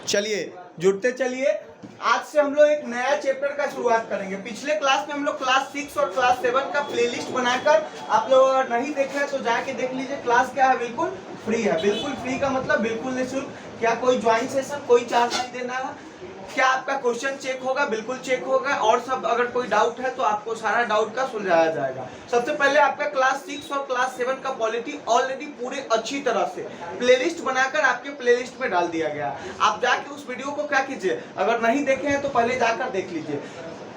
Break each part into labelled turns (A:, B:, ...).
A: चलिए जुड़ते चलिए। आज से हम लोग एक नया चैप्टर का शुरुआत करेंगे। पिछले क्लास में हम लोग क्लास 6 और क्लास 7 का प्लेलिस्ट बनाकर आप लोग अगर नहीं देख रहे तो जाके देख लीजिए। क्लास क्या है, बिल्कुल फ्री है। बिल्कुल फ्री का मतलब बिल्कुल निःशुल्क। क्या कोई ज्वाइन सेशन, कोई चार्ज नहीं देना है। क्या आपका क्वेश्चन चेक होगा, बिल्कुल चेक होगा। और सब अगर कोई डाउट है तो आपको सारा डाउट का सुलझाया जाएगा। सबसे पहले आपका क्लास 6 और क्लास 7 का पॉलिटी ऑलरेडी पूरे अच्छी तरह से प्लेलिस्ट बनाकर आपके प्लेलिस्ट में डाल दिया गया। आप जाके उस वीडियो को क्या कीजिए, अगर नहीं देखे हैं तो पहले जाकर देख लीजिए।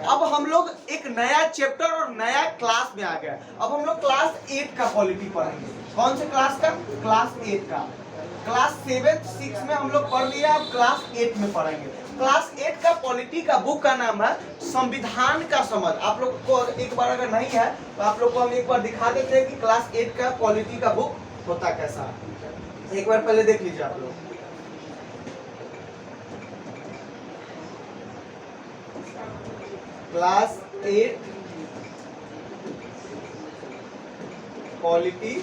A: अब हम लोग एक नया चैप्टर और नया क्लास में आ गए। अब हम लोग क्लास 8 का पॉलिटी पढ़ेंगे। कौन से क्लास का? क्लास 8 का। क्लास 7 6 में हम लोग पढ़ लिया, अब क्लास 8 में पढ़ेंगे। क्लास 8 का पॉलिटी का बुक का नाम है संविधान का समझ। आप लोग को एक बार अगर नहीं है तो आप लोग को हम एक बार दिखा देते हैं कि क्लास 8 का पॉलिटी का बुक होता कैसा। एक बार पहले देख लीजिए आप लोग। Class 8 polity.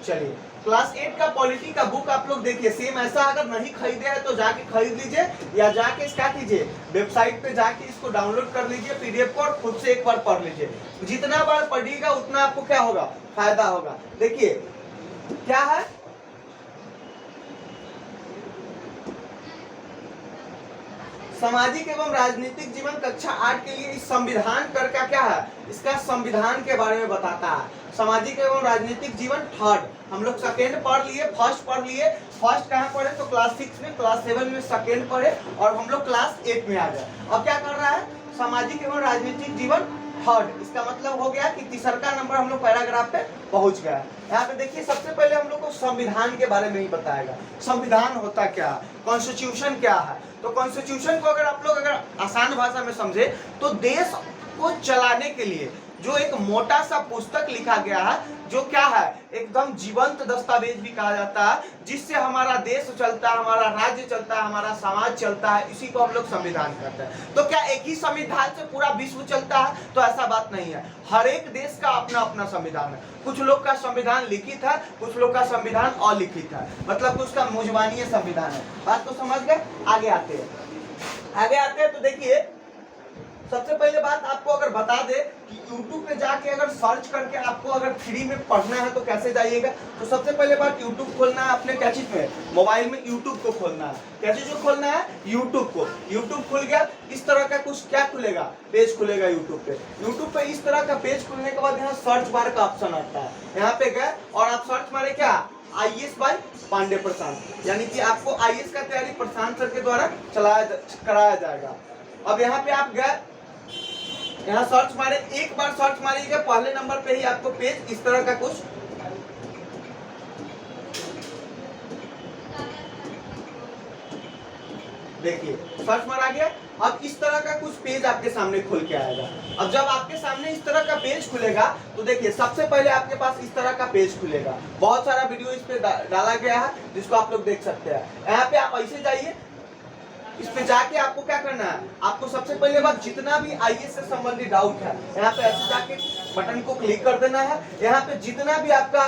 A: चलिए क्लास 8 का पॉलिटी का बुक आप लोग देखिए। सेम ऐसा अगर नहीं खरीदे हैं तो जाके खरीद लीजिए, या जाके इसका कीजिए वेबसाइट पे जाके इसको डाउनलोड कर लीजिए पीडीएफ को, और खुद से एक बार पढ़ लीजिए। जितना बार पढ़िएगा उतना आपको क्या होगा, फायदा होगा। देखिए क्या है, सामाजिक एवं राजनीतिक जीवन कक्षा 8 के लिए इस संविधान कर का क्या है, इसका संविधान के बारे में बताता है। सामाजिक एवं राजनीतिक जीवन थर्ड, हम लोग सेकेंड पढ़ लिए, फर्स्ट पढ़ लिए। फर्स्ट कहाँ पढ़े तो क्लास 6 में, क्लास 7 में सेकेंड पढ़े, और हम लोग क्लास 8 में आ गए। अब क्या कर रहा है, सामाजिक एवं राजनीतिक जीवन थर्ड। इसका मतलब हो गया कि तीसरा नंबर हम लोग पैराग्राफ पे पहुंच गया। यहाँ पे देखिए सबसे पहले हम लोग को संविधान के बारे में ही बताएगा। संविधान होता क्या, कॉन्स्टिट्यूशन क्या है। तो कॉन्स्टिट्यूशन को अगर आप लोग अगर आसान भाषा में समझे तो देश को चलाने के लिए जो एक मोटा सा पुस्तक लिखा गया है, जो क्या है, एकदम जीवंत दस्तावेज भी कहा जाता है, जिससे हमारा देश चलता है, हमारा राज्य चलता है, हमारा समाज चलता है। इसी को हम लोग संविधान कहते हैं। तो क्या एक ही संविधान से पूरा विश्व चलता है? तो ऐसा बात नहीं है। हर एक देश का अपना अपना संविधान है। कुछ लोग का संविधान लिखित है, कुछ लोग का संविधान अलिखित है, मतलब उसका मुजबानी संविधान है। बात तो समझ गए। आगे आते हैं तो देखिए सबसे पहले बात आपको अगर बता दे कि YouTube पे जाके अगर सर्च करके आपको अगर फ्री में पढ़ना है तो कैसे जाइएगा। तो सबसे पहले बात YouTube खोलना है अपने क्या चीज में, मोबाइल में YouTube को खोलना है। क्या चीज को खोलना है, YouTube को। YouTube खुल गया, इस तरह का कुछ क्या खुलेगा, पेज खुलेगा YouTube पे। YouTube पे इस तरह का पेज खुलने के बाद यहाँ सर्च बार का ऑप्शन आता है। यहाँ पे गए और आप सर्च मारे क्या, IAS बाय पांडे प्रशांत, यानी कि आपको IAS का तैयारी प्रशांत सर के द्वारा कराया जाएगा। अब यहाँ पे आप गए, यहाँ सर्च मारे, एक बार सर्च मारिएगा, पहले नंबर पे ही आपको पेज इस तरह का कुछ देखिए सर्च मारा गया। अब इस तरह का कुछ पेज आपके सामने खुल के आएगा। अब जब आपके सामने इस तरह का पेज खुलेगा तो देखिए सबसे पहले आपके पास इस तरह का पेज खुलेगा। बहुत सारा वीडियो इस पे डाला गया है जिसको आप लोग देख सकते हैं। यहाँ पे आप ऐसे जाइए, इस पे जाके आपको क्या करना है, आपको सबसे पहले बात जितना भी IAS से संबंधित डाउट है यहाँ पे ऐसे जाके बटन को क्लिक कर देना है। यहाँ पे जितना भी आपका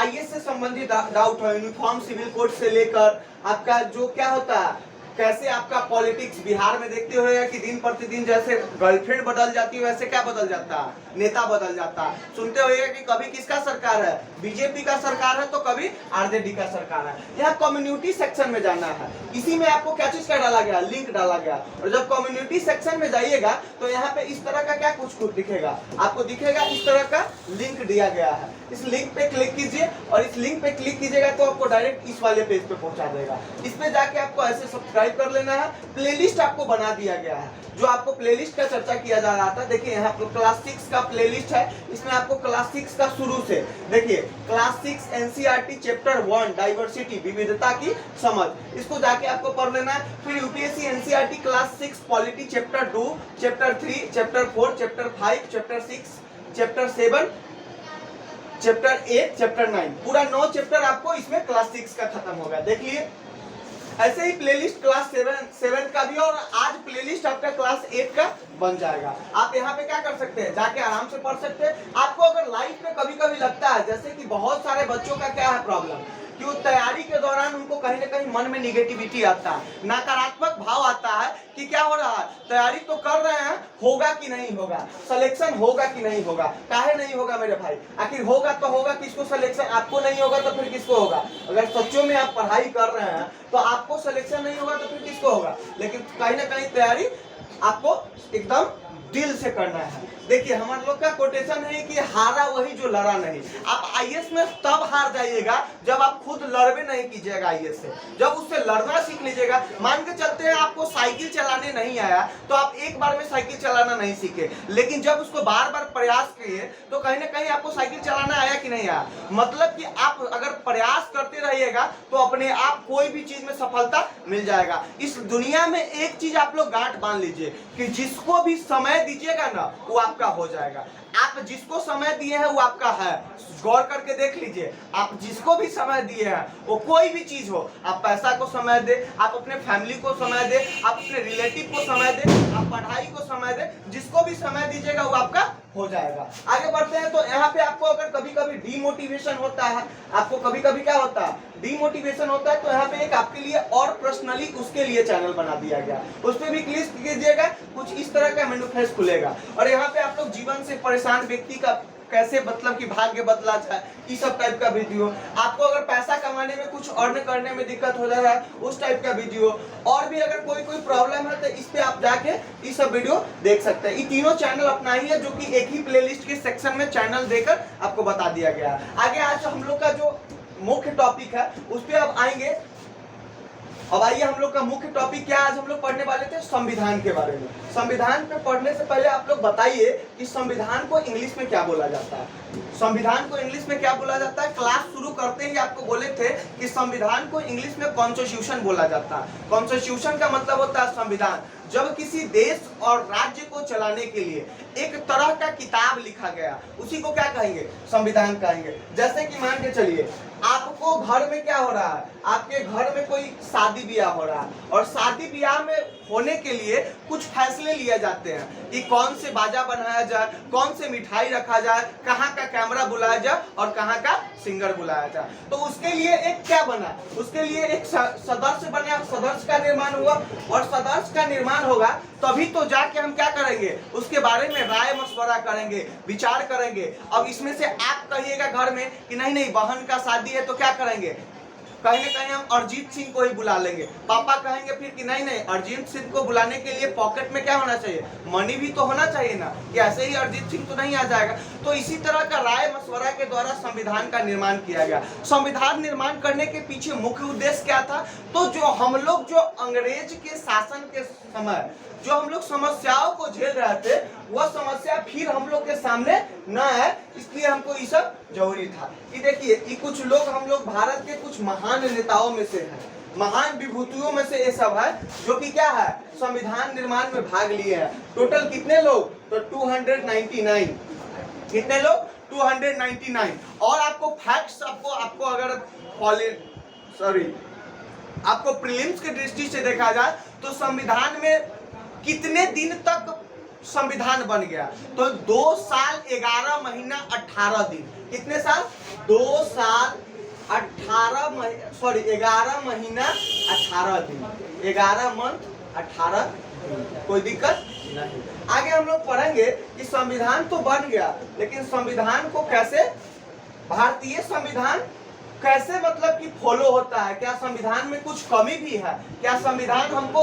A: IAS से संबंधित डाउट है, यूनिफॉर्म सिविल कोड से लेकर आपका जो क्या होता है, कैसे आपका पॉलिटिक्स बिहार में देखते हुए कि दिन प्रतिदिन जैसे गर्लफ्रेंड बदल जाती है वैसे क्या बदल जाता है, नेता बदल जाता है। सुनते हुए कि कभी किसका सरकार है, बीजेपी का सरकार है तो कभी आरजेडी का सरकार है। यहाँ कम्युनिटी सेक्शन में जाना है। इसी में आपको क्या चीज का डाला गया, लिंक डाला गया। और जब कम्युनिटी सेक्शन में जाइएगा तो यहाँ पे इस तरह का क्या कुछ दिखेगा, आपको दिखेगा इस तरह का लिंक दिया गया है। इस लिंक पे क्लिक कीजिए, और इस लिंक पे क्लिक कीजिएगा तो आपको डायरेक्ट इस वाले पेज पे पहुंचा देगा। इस पे जाके आपको ऐसे सब्सक्राइब कर लेना है। प्लेलिस्ट आपको बना दिया गया है, जो आपको प्लेलिस्ट का चर्चा किया जा रहा था। देखिए यहाँ पर क्लास 6 का प्लेलिस्ट है। इसमें आपको क्लास 6 का शुरू से देखिए, क्लास 6 NCERT चैप्टर 1 डाइवर्सिटी, विविधता की समझ, इसको जाके आपको पढ़ लेना है। फिर UPSC NCERT class 6 polity chapter 2, chapter 3, chapter 4, chapter 5, chapter 6, chapter 7, chapter 8, chapter 9, पूरा 9 चैप्टर आपको इसमें क्लास 6 का खत्म होगा। देखिए ऐसे ही प्लेलिस्ट क्लास 7 का भी, और आज प्लेलिस्ट आपका क्लास 8 का बन जाएगा। आप यहाँ पे क्या कर सकते हैं, जाके आराम से पढ़ सकते हैं। आपको अगर लाइफ में कभी कभी लगता है, जैसे कि बहुत सारे बच्चों का क्या है प्रॉब्लम, कि वो तैयारी के दौरान उनको कहीं ना कहीं मन में निगेटिविटी आता है, नकारात्मक भाव आता है कि क्या हो रहा है, तैयारी तो कर रहे हैं, होगा कि नहीं होगा, सिलेक्शन होगा कि नहीं होगा। काहे नहीं होगा मेरे भाई, आखिर होगा तो होगा किसको सिलेक्शन, आपको नहीं होगा तो फिर किसको होगा। अगर सच्चों में आप पढ़ाई कर रहे हैं तो आपको सिलेक्शन नहीं होगा तो फिर किसको होगा। लेकिन कहीं ना कहीं तैयारी आपको एकदम दिल से करना है। देखिए हमारे लोग का कोटेशन है कि हारा वही जो लड़ा नहीं। आप आईएएस में तब हार जाइएगा जब आप खुद लड़बे नहीं कीजिएगा आईएएस से, जब उससे लड़ना सीख लीजिएगा। मान के चलते हैं आपको साइकिल चलाने नहीं आया तो आप एक बार में साइकिल चलाना नहीं सीखे, लेकिन जब उसको बार बार प्रयास किए तो कहीं ना कहीं आपको साइकिल चलाना आया कि नहीं आया। मतलब कि आप अगर प्रयास करते रहिएगा तो अपने आप कोई भी चीज में सफलता मिल जाएगा। इस दुनिया में एक चीज आप लोग गांठ बांध लीजिए कि जिसको भी समय दीजिएगा ना वो आपका हो जाएगा। आप जिसको समय दिए हैं वो आपका है। गौर करके देख लीजिए, आप जिसको भी समय दिए हैं वो कोई भी चीज हो, आप पैसा को समय दे, आप अपने फैमिली को समय दे, आप अपने रिलेटिव को समय दे, आप पढ़ाई को समय दे, जिसको भी समय दीजिएगा वो आपका हो जाएगा। आगे बढ़ते हैं तो यहाँ पे आपको अगर कभी कभी डीमोटिवेशन होता है, आपको कभी कभी क्या होता है, डीमोटिवेशन होता है, तो यहाँ पे एक आपके लिए और पर्सनली उसके लिए चैनल बना दिया गया, उस पर भी क्लिक कीजिएगा, कुछ इस तरह का मेनू फेस खुलेगा। और यहाँ पे आप लोग जीवन से परेशान व्यक्ति का कैसे मतलब कि भाग्य बदला जाए, इस सब टाइप का वीडियो। आपको अगर पैसा कमाने में कुछ अर्न करने में दिक्कत हो रहा है उस टाइप का वीडियो, और भी अगर कोई प्रॉब्लम है तो इस पे आप जाके ये सब वीडियो देख सकते हैं। ये तीनों चैनल अपना ही है जो कि एक ही प्लेलिस्ट के सेक्शन में चैनल देकर आपको बता दिया गया है। आगे आज हम लोग का जो मुख्य टॉपिक है उस पर अब आएंगे। अब आइए हम लोग का मुख्य टॉपिक क्या आज हम लोग पढ़ने वाले थे, संविधान के बारे में। संविधान पे पढ़ने से पहले आप लोग बताइए कि संविधान को इंग्लिश में क्या बोला जाता है। संविधान को इंग्लिश में क्या बोला जाता है। क्लास शुरू करते ही आपको बोले थे कि संविधान को इंग्लिश में कॉन्स्टिट्यूशन बोला जाता है। कॉन्स्टिट्यूशन का मतलब होता है संविधान। जब किसी देश और राज्य को चलाने के लिए एक तरह का किताब लिखा गया उसी को क्या कहेंगे, संविधान कहेंगे। जैसे कि मान के चलिए आपको घर में क्या हो रहा है, आपके घर में कोई शादी ब्याह हो रहा है और शादी ब्याह में होने के लिए कुछ फैसले लिए जाते हैं कि कौन से बाजा बनाया जाए, कौन से मिठाई रखा जाए, कहाँ का कैमरा बुलाया जाए और कहाँ का सिंगर बुलाया जाए। तो उसके लिए एक क्या बना, उसके लिए एक सदस्य बना, सदस्य का निर्माण हुआ और सदस्य का निर्माण होगा तभी तो जाके हम क्या करेंगे, उसके बारे में राय मशवरा करेंगे, विचार करेंगे। अब इसमें से आप कहिएगा घर में कि नहीं नहीं बहन का शादी है तो क्या करेंगे, कहीं ना कहीं हम अरिजीत सिंह को ही बुला लेंगे। पापा कहेंगे फिर कि नहीं नहीं अरिजीत सिंह को बुलाने के लिए पॉकेट में क्या होना चाहिए, मनी भी तो होना चाहिए ना, कि ऐसे ही अरिजीत सिंह तो नहीं आ जाएगा। तो इसी तरह का राय मशवरा के द्वारा संविधान का निर्माण किया गया। संविधान निर्माण करने के पीछे मुख्य उद्देश्य क्या था, तो जो हम लोग जो अंग्रेज के शासन के समय जो हम लोग समस्याओं को झेल रहे थे वह समस्या फिर हम लोग के सामने न आए, इसलिए हमको ये सब जरूरी था। ये देखिए ये कुछ लोग हम लोग भारत के कुछ महान नेताओं में से हैं, महान विभूतियों में से ये सब है जो कि क्या है, संविधान निर्माण में भाग लिए हैं। टोटल कितने लोग, तो 299। कितने लोग, 299। और आपको फैक्ट्स आपको अगर आपको प्रीलिम्स की दृष्टि से देखा जाए तो संविधान में कितने दिन तक संविधान बन गया, तो 2 साल 11 महीना 18 दिन। कितने साल, 2 साल 11 महीना 18 दिन, 11 मंथ 18 दिन। कोई दिक्कत नहीं। आगे हम लोग पढ़ेंगे कि संविधान तो बन गया लेकिन संविधान को कैसे, भारतीय संविधान कैसे मतलब कि फॉलो होता है, क्या संविधान में कुछ कमी भी है, क्या संविधान हमको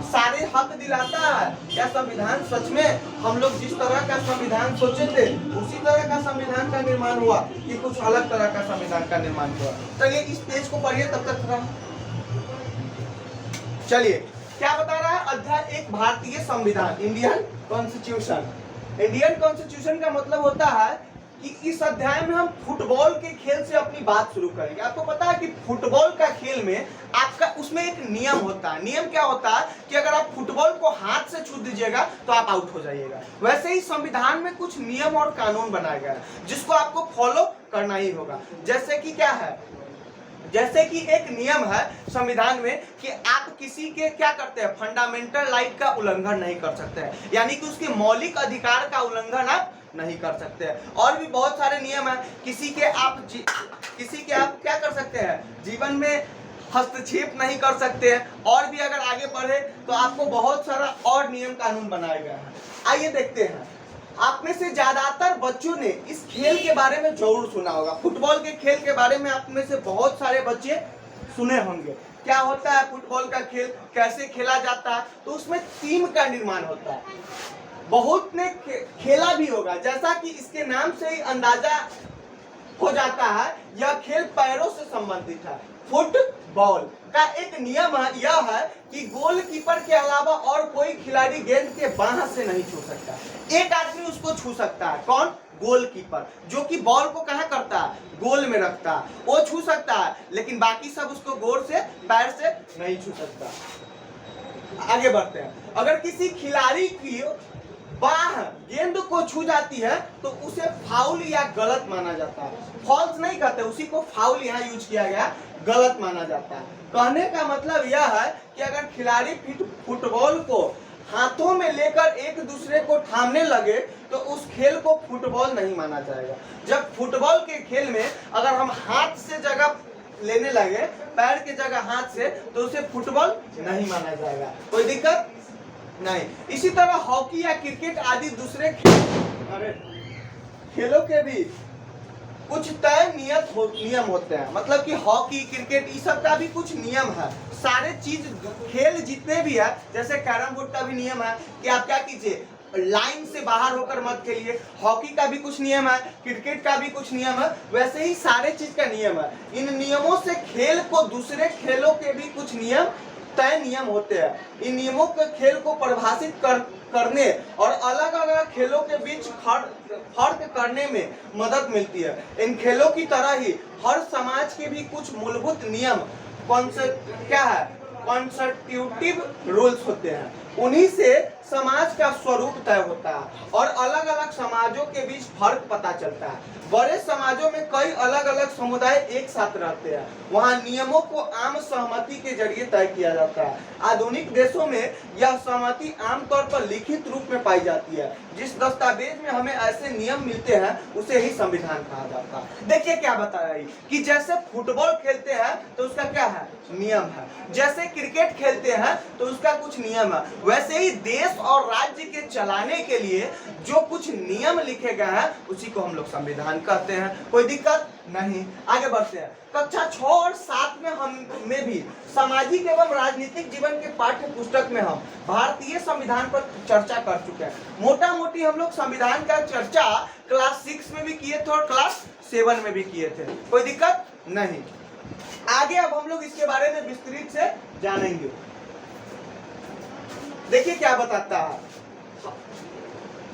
A: सारे हक दिलाता है, क्या संविधान सच में हम लोग जिस तरह का संविधान सोचे थे उसी तरह का संविधान का निर्माण हुआ कि कुछ अलग तरह का संविधान का निर्माण हुआ। चलिए इस पेज को पढ़िए तब तक थोड़ा। चलिए क्या बता रहा है अध्याय 1 भारतीय संविधान, इंडियन कॉन्स्टिट्यूशन। इंडियन कॉन्स्टिट्यूशन का मतलब होता है कि इस अध्याय में हम फुटबॉल के खेल से अपनी बात शुरू करेंगे। आपको पता है कि फुटबॉल का खेल में आपका उसमें एक नियम होता है। नियम क्या होता है कि अगर आप फुटबॉल को हाथ से छू दीजिएगा तो आप आउट हो जाइएगा। वैसे ही संविधान में कुछ नियम और कानून बनाए गए हैं जिसको आपको फॉलो करना ही होगा। जैसे कि क्या है, जैसे कि एक नियम है संविधान में कि आप किसी के क्या करते हैं, फंडामेंटल राइट का उल्लंघन नहीं कर सकते हैं, यानी कि उसके मौलिक अधिकार का उल्लंघन आप नहीं कर सकते हैं। और भी बहुत सारे नियम है, किसी के आप क्या कर सकते हैं, जीवन में हस्तक्षेप नहीं कर सकते हैं। और भी अगर आगे बढ़े तो आपको बहुत सारा और नियम कानून बनाए गए हैं। आइए देखते हैं, आप में से ज्यादातर बच्चों ने इस खेल के बारे में जरूर सुना होगा। फुटबॉल के खेल के बारे में आप में से बहुत सारे बच्चे सुने होंगे। क्या होता है फुटबॉल का खेल, कैसे खेला जाता है? तो उसमें टीम का निर्माण होता है। बहुत ने खेला भी होगा, जैसा कि इसके नाम से ही अंदाजा हो जाता है, यह खेल पैरों से संबंधित है। फुटबॉल का एक नियम यह है कि गोलकीपर के अलावा और कोई खिलाड़ी गेंद के बाह से नहीं छू सकता। एक आदमी उसको छू सकता है, कौन? गोलकीपर, जो कि बॉल को कहां करता है, गोल में रखता है, वो छू सकता है, लेकिन बाकी सब उसको गोल से, पैर से नहीं छू सकता। आगे बढ़ते हैं, अगर किसी खिलाड़ी की बाह गेंद को छू जाती है तो उसे फाउल या गलत माना जाता है। फॉल्स नहीं कहते, उसी को फाउल यहाँ यूज किया गया, गलत माना जाता है। कहने का मतलब यह है कि अगर खिलाड़ी फुटबॉल को हाथों में लेकर एक दूसरे को थामने लगे तो उस खेल को फुटबॉल नहीं माना जाएगा। जब फुटबॉल के खेल में अगर हम हाथ से जगह लेने लगे, पैर की जगह हाथ से, तो उसे फुटबॉल नहीं माना जाएगा। कोई दिक्कत नहीं। इसी तरह हॉकी या क्रिकेट आदि दूसरे खेलों के भी कुछ तय नियम होते हैं। मतलब कि हॉकी, क्रिकेट, इस सब का भी कुछ नियम है। सारे चीज खेल जितने भी है, जैसे कैरम बोर्ड का भी नियम है कि आप क्या कीजिए, लाइन से बाहर होकर मत खेलिए। हॉकी का भी कुछ नियम है, क्रिकेट का भी कुछ नियम है, वैसे ही सारे चीज का नियम है। इन नियमों से खेल को दूसरे खेलों के भी कुछ तय नियम होते हैं। इन नियमों के खेल को परिभाषित करने और अलग अलग खेलों के बीच फर्क करने में मदद मिलती है। इन खेलों की तरह ही हर समाज के भी कुछ मूलभूत नियम कॉन्स्टिट्यूटिव रूल्स होते हैं। उन्हीं से समाज का स्वरूप तय होता है और अलग अलग समाजों के बीच फर्क पता चलता है। बड़े समाजों में कई अलग अलग समुदाय एक साथ रहते हैं, वहाँ नियमों को आम सहमति के जरिए तय किया जाता है। आधुनिक देशों में यह सहमति आमतौर पर लिखित रूप में पाई जाती है। जिस दस्तावेज में हमें ऐसे नियम मिलते हैं उसे ही संविधान कहा जाता है। देखिए क्या बता रही कि जैसे फुटबॉल खेलते हैं तो उसका क्या है, नियम है। जैसे क्रिकेट खेलते हैं तो उसका कुछ नियम है। वैसे ही देश और राज्य के चलाने के लिए जो कुछ नियम लिखे गए हैं उसी को हम लोग संविधान कहते हैं। कोई दिक्कत नहीं। आगे बढ़ते हैं। कक्षा 6 और 7 में भी सामाजिक एवं राजनीतिक जीवन के पाठ्य पुस्तक में हम भारतीय संविधान पर चर्चा कर चुके हैं। मोटा मोटी हम लोग संविधान का चर्चा क्लास 6 में भी किए थे और क्लास 7 में भी किए थे। कोई दिक्कत नहीं। आगे अब हम लोग इसके बारे में विस्तृत से जानेंगे। देखिए क्या बताता है।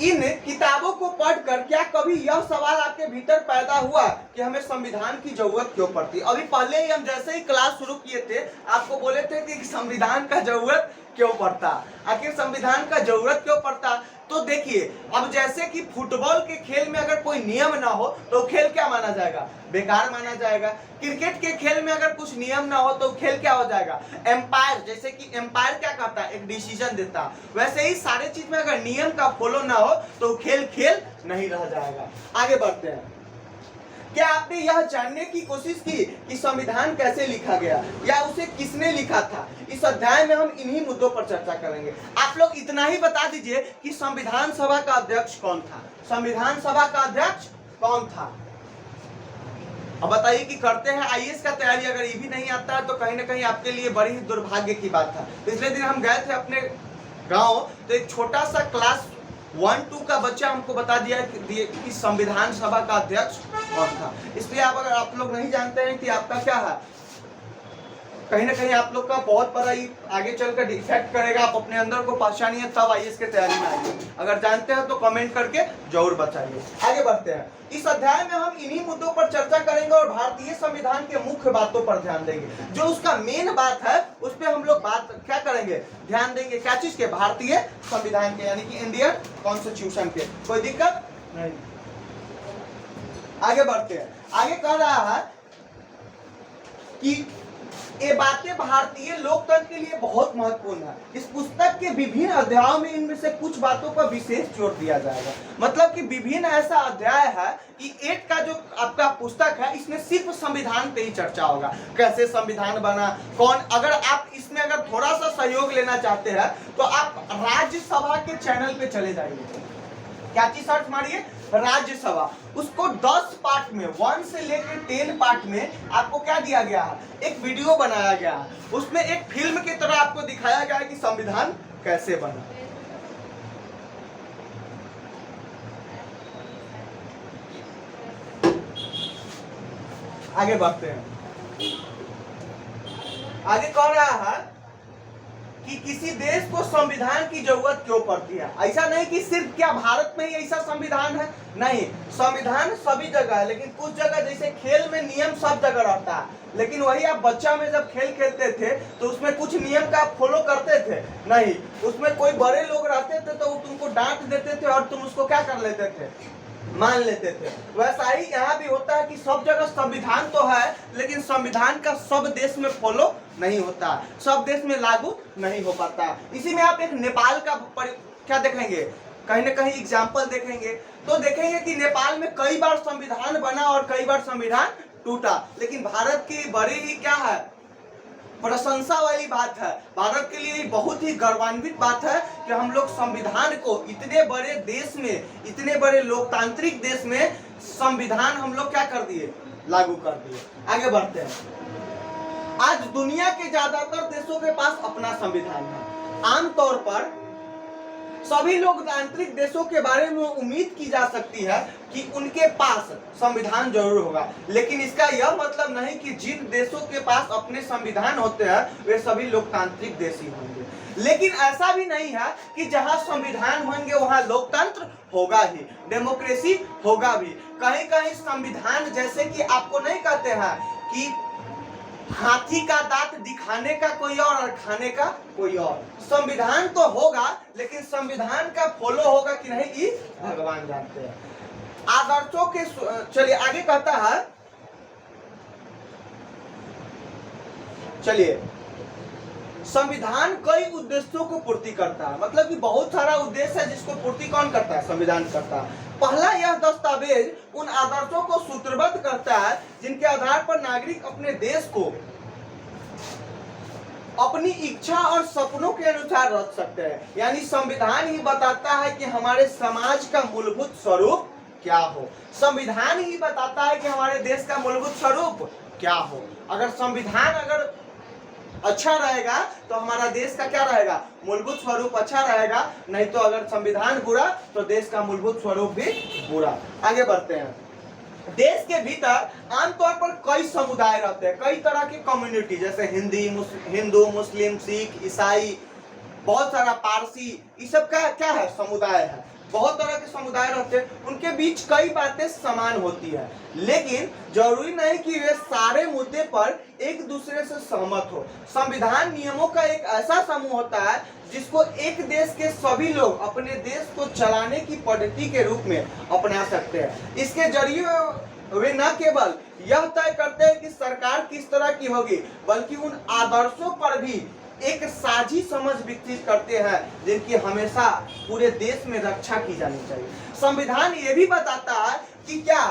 A: इन किताबों को पढ़कर क्या कभी यह सवाल आपके भीतर पैदा हुआ कि हमें संविधान की जरूरत क्यों पड़ती? अभी पहले ही हम जैसे ही क्लास शुरू किए थे आपको बोले थे कि संविधान का जरूरत क्यों पड़ता, आखिर संविधान का जरूरत क्यों पड़ता? तो देखिए, अब जैसे कि फुटबॉल के खेल में अगर कोई नियम ना हो तो खेल क्या माना जाएगा, बेकार माना जाएगा। क्रिकेट के खेल में अगर कुछ नियम ना हो तो खेल क्या हो जाएगा, एम्पायर। जैसे कि एम्पायर क्या करता है, एक डिसीजन देता है। वैसे ही सारे चीज में अगर नियम का फॉलो ना हो तो खेल खेल नहीं रह जाएगा। आगे बढ़ते हैं। क्या आपने यह जानने की कोशिश की कि संविधान कैसे लिखा गया या उसे किसने लिखा था? इस अध्याय में हम इन्हीं मुद्दों पर चर्चा करेंगे। आप लोग इतना ही बता दीजिए कि संविधान सभा का अध्यक्ष कौन था। संविधान सभा का अध्यक्ष कौन था? अब बताइए कि करते हैं आईएएस का तैयारी, अगर ये भी नहीं आता है तो कहीं ना कहीं आपके लिए बड़ी ही दुर्भाग्य की बात था। पिछले दिन हम गए थे अपने गाँव, तो एक छोटा सा क्लास 1-2 का बच्चा हमको बता दिया कि संविधान सभा का अध्यक्ष कौन था। इसलिए अगर आप लोग नहीं जानते हैं कि आपका क्या है, कहीं ना कहीं आप लोग का बहुत बड़ा ही आगे चलकर इफेक्ट करेगा। आप अपने अंदर को पहचानिए तब आईएएस की तैयारी में आइए। अगर जानते हैं तो कमेंट करके जरूर बताइए। आगे बढ़ते हैं। इस अध्याय में हम इन्हीं मुद्दों पर चर्चा करेंगे और भारतीय संविधान के मुख्य बातों पर ध्यान देंगे। जो उसका मेन बात है उस पर हम लोग बात क्या करेंगे, ध्यान देंगे। क्या चीज के, भारतीय संविधान के, यानी कि इंडियन कॉन्स्टिट्यूशन के। कोई दिक्कत नहीं। आगे बढ़ते हैं। आगे कह रहा है कि ये बातें भारतीय लोकतंत्र के लिए बहुत महत्वपूर्ण है। इस पुस्तक के विभिन्न अध्यायों में इनमें से कुछ बातों पर विशेष जोर दिया जाएगा। मतलब कि विभिन्न ऐसा अध्याय है कि एक का जो आपका पुस्तक है इसमें सिर्फ संविधान पे ही चर्चा होगा, कैसे संविधान बना, कौन। अगर आप इसमें अगर थोड़ा सा सहयोग लेना चाहते हैं तो आप राज्यसभा के चैनल पे चले जाइए, क्या चीज सर्च मारिए, राज्यसभा। उसको 10 पार्ट में 1 से लेकर 10 पार्ट में आपको क्या दिया गया है, एक वीडियो बनाया गया है। उसमें एक फिल्म की तरह आपको दिखाया गया है कि संविधान कैसे बना। आगे बढ़ते हैं। आगे कह रहा है कि किसी देश को संविधान की जरूरत क्यों पड़ती है। ऐसा नहीं कि सिर्फ क्या भारत में ही ऐसा संविधान है, नहीं, संविधान सभी जगह है, लेकिन कुछ जगह जैसे खेल में नियम सब जगह रहता है, लेकिन वही आप बच्चा में जब खेल खेलते थे तो उसमें कुछ नियम का आप फॉलो करते थे, नहीं, उसमें कोई बड़े लोग रहते थे तो तुमको डांट देते थे और तुम उसको क्या कर लेते थे, मान लेते थे। वैसा ही यहाँ भी होता है कि सब जगह संविधान तो है, लेकिन संविधान का सब देश में फॉलो नहीं होता, सब देश में लागू नहीं हो पाता। इसी में आप एक नेपाल का क्या देखेंगे, कहीं ना कहीं एग्जाम्पल देखेंगे तो देखेंगे कि नेपाल में कई बार संविधान बना और कई बार संविधान टूटा, लेकिन भारत की बड़ी ही क्या है, प्रशंसा वाली बात है। भारत के लिए बहुत ही गौरवान्वित बात है कि हम लोग संविधान को इतने बड़े देश में, इतने बड़े लोकतांत्रिक देश में संविधान हम लोग क्या कर दिए, लागू कर दिए। आगे बढ़ते हैं। आज दुनिया के ज्यादातर देशों के पास अपना संविधान है। आमतौर पर सभी लोकतांत्रिक देशों के बारे में उम्मीद की जा सकती है कि उनके पास संविधान जरूर होगा, लेकिन इसका यह मतलब नहीं कि जिन देशों के पास अपने संविधान होते हैं वे सभी लोकतांत्रिक देश ही होंगे। लेकिन ऐसा भी नहीं है कि जहां संविधान होंगे वहां लोकतंत्र होगा ही, डेमोक्रेसी होगा भी। कहीं कहीं संविधान, जैसे कि आपको नहीं कहते हैं कि हाथी का दांत दिखाने का कोई और खाने का कोई और, संविधान तो होगा लेकिन संविधान का फॉलो होगा कि नहीं ये भगवान जानते हैं। आदर्शों के, चलिए आगे कहता है, चलिए संविधान कई उद्देश्यों को पूर्ति करता है। मतलब कि बहुत सारा उद्देश्य है जिसको पूर्ति कौन करता है, संविधान करता है। पहला, यह दस्तावेज उन आदर्शों को सूत्रबद्ध करता है जिनके आधार पर नागरिक अपने देश को अपनी इच्छा और सपनों के अनुसार रख सकते हैं। यानी संविधान ही बताता है कि हमारे समाज का मूलभूत स्वरूप क्या हो, संविधान ही बताता है कि हमारे देश का मूलभूत स्वरूप क्या हो। अगर संविधान अगर अच्छा रहेगा तो हमारा देश का क्या रहेगा, मूलभूत स्वरूप अच्छा रहेगा, नहीं तो अगर संविधान बुरा तो देश का मूलभूत स्वरूप भी बुरा। आगे बढ़ते हैं। देश के भीतर आमतौर पर कई समुदाय रहते हैं, कई तरह की कम्युनिटी, जैसे हिंदू, मुस्लिम, सिख, ईसाई, बहुत सारा पारसी, ये सब का क्या है, समुदाय है। बहुत तरह के समुदाय रहते हैं, उनके बीच कई बातें समान होती है, लेकिन जरूरी नहीं कि वे सारे मुद्दे पर एक दूसरे से सहमत हो। संविधान नियमों का एक ऐसा समूह होता है जिसको एक देश के सभी लोग अपने देश को चलाने की पद्धति के रूप में अपना सकते हैं। इसके जरिए वे न केवल यह तय करते हैं कि सरकार किस तरह की होगी, बल्कि उन आदर्शों पर भी एक साझी समझ विकसित करते हैं जिनकी हमेशा पूरे देश में रक्षा की जानी चाहिए। संविधान ये भी बताता है कि क्या,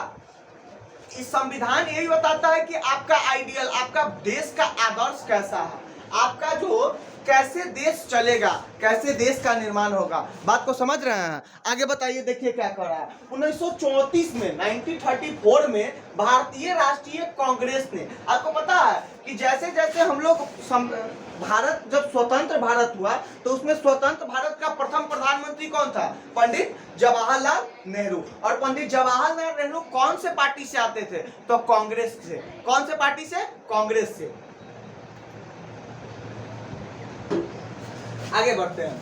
A: इस संविधान यही बताता है कि आपका आइडियल, आपका देश का आदर्श कैसा है, आपका जो कैसे देश चलेगा, कैसे देश का निर्माण होगा। बात को समझ रहे हैं? आगे बताइए, देखिए क्या कर रहा है। 1934 में 1934 में भारतीय राष्ट्रीय कांग्रेस ने, आपको पता है कि जैसे जैसे हम लोग भारत, जब स्वतंत्र भारत हुआ तो उसमें स्वतंत्र भारत का प्रथम प्रधानमंत्री कौन था, पंडित जवाहरलाल नेहरू। और पंडित जवाहरलाल नेहरू कौन से पार्टी से आते थे, तो कांग्रेस से। कौन से पार्टी से, कांग्रेस से। आगे बढ़ते हैं।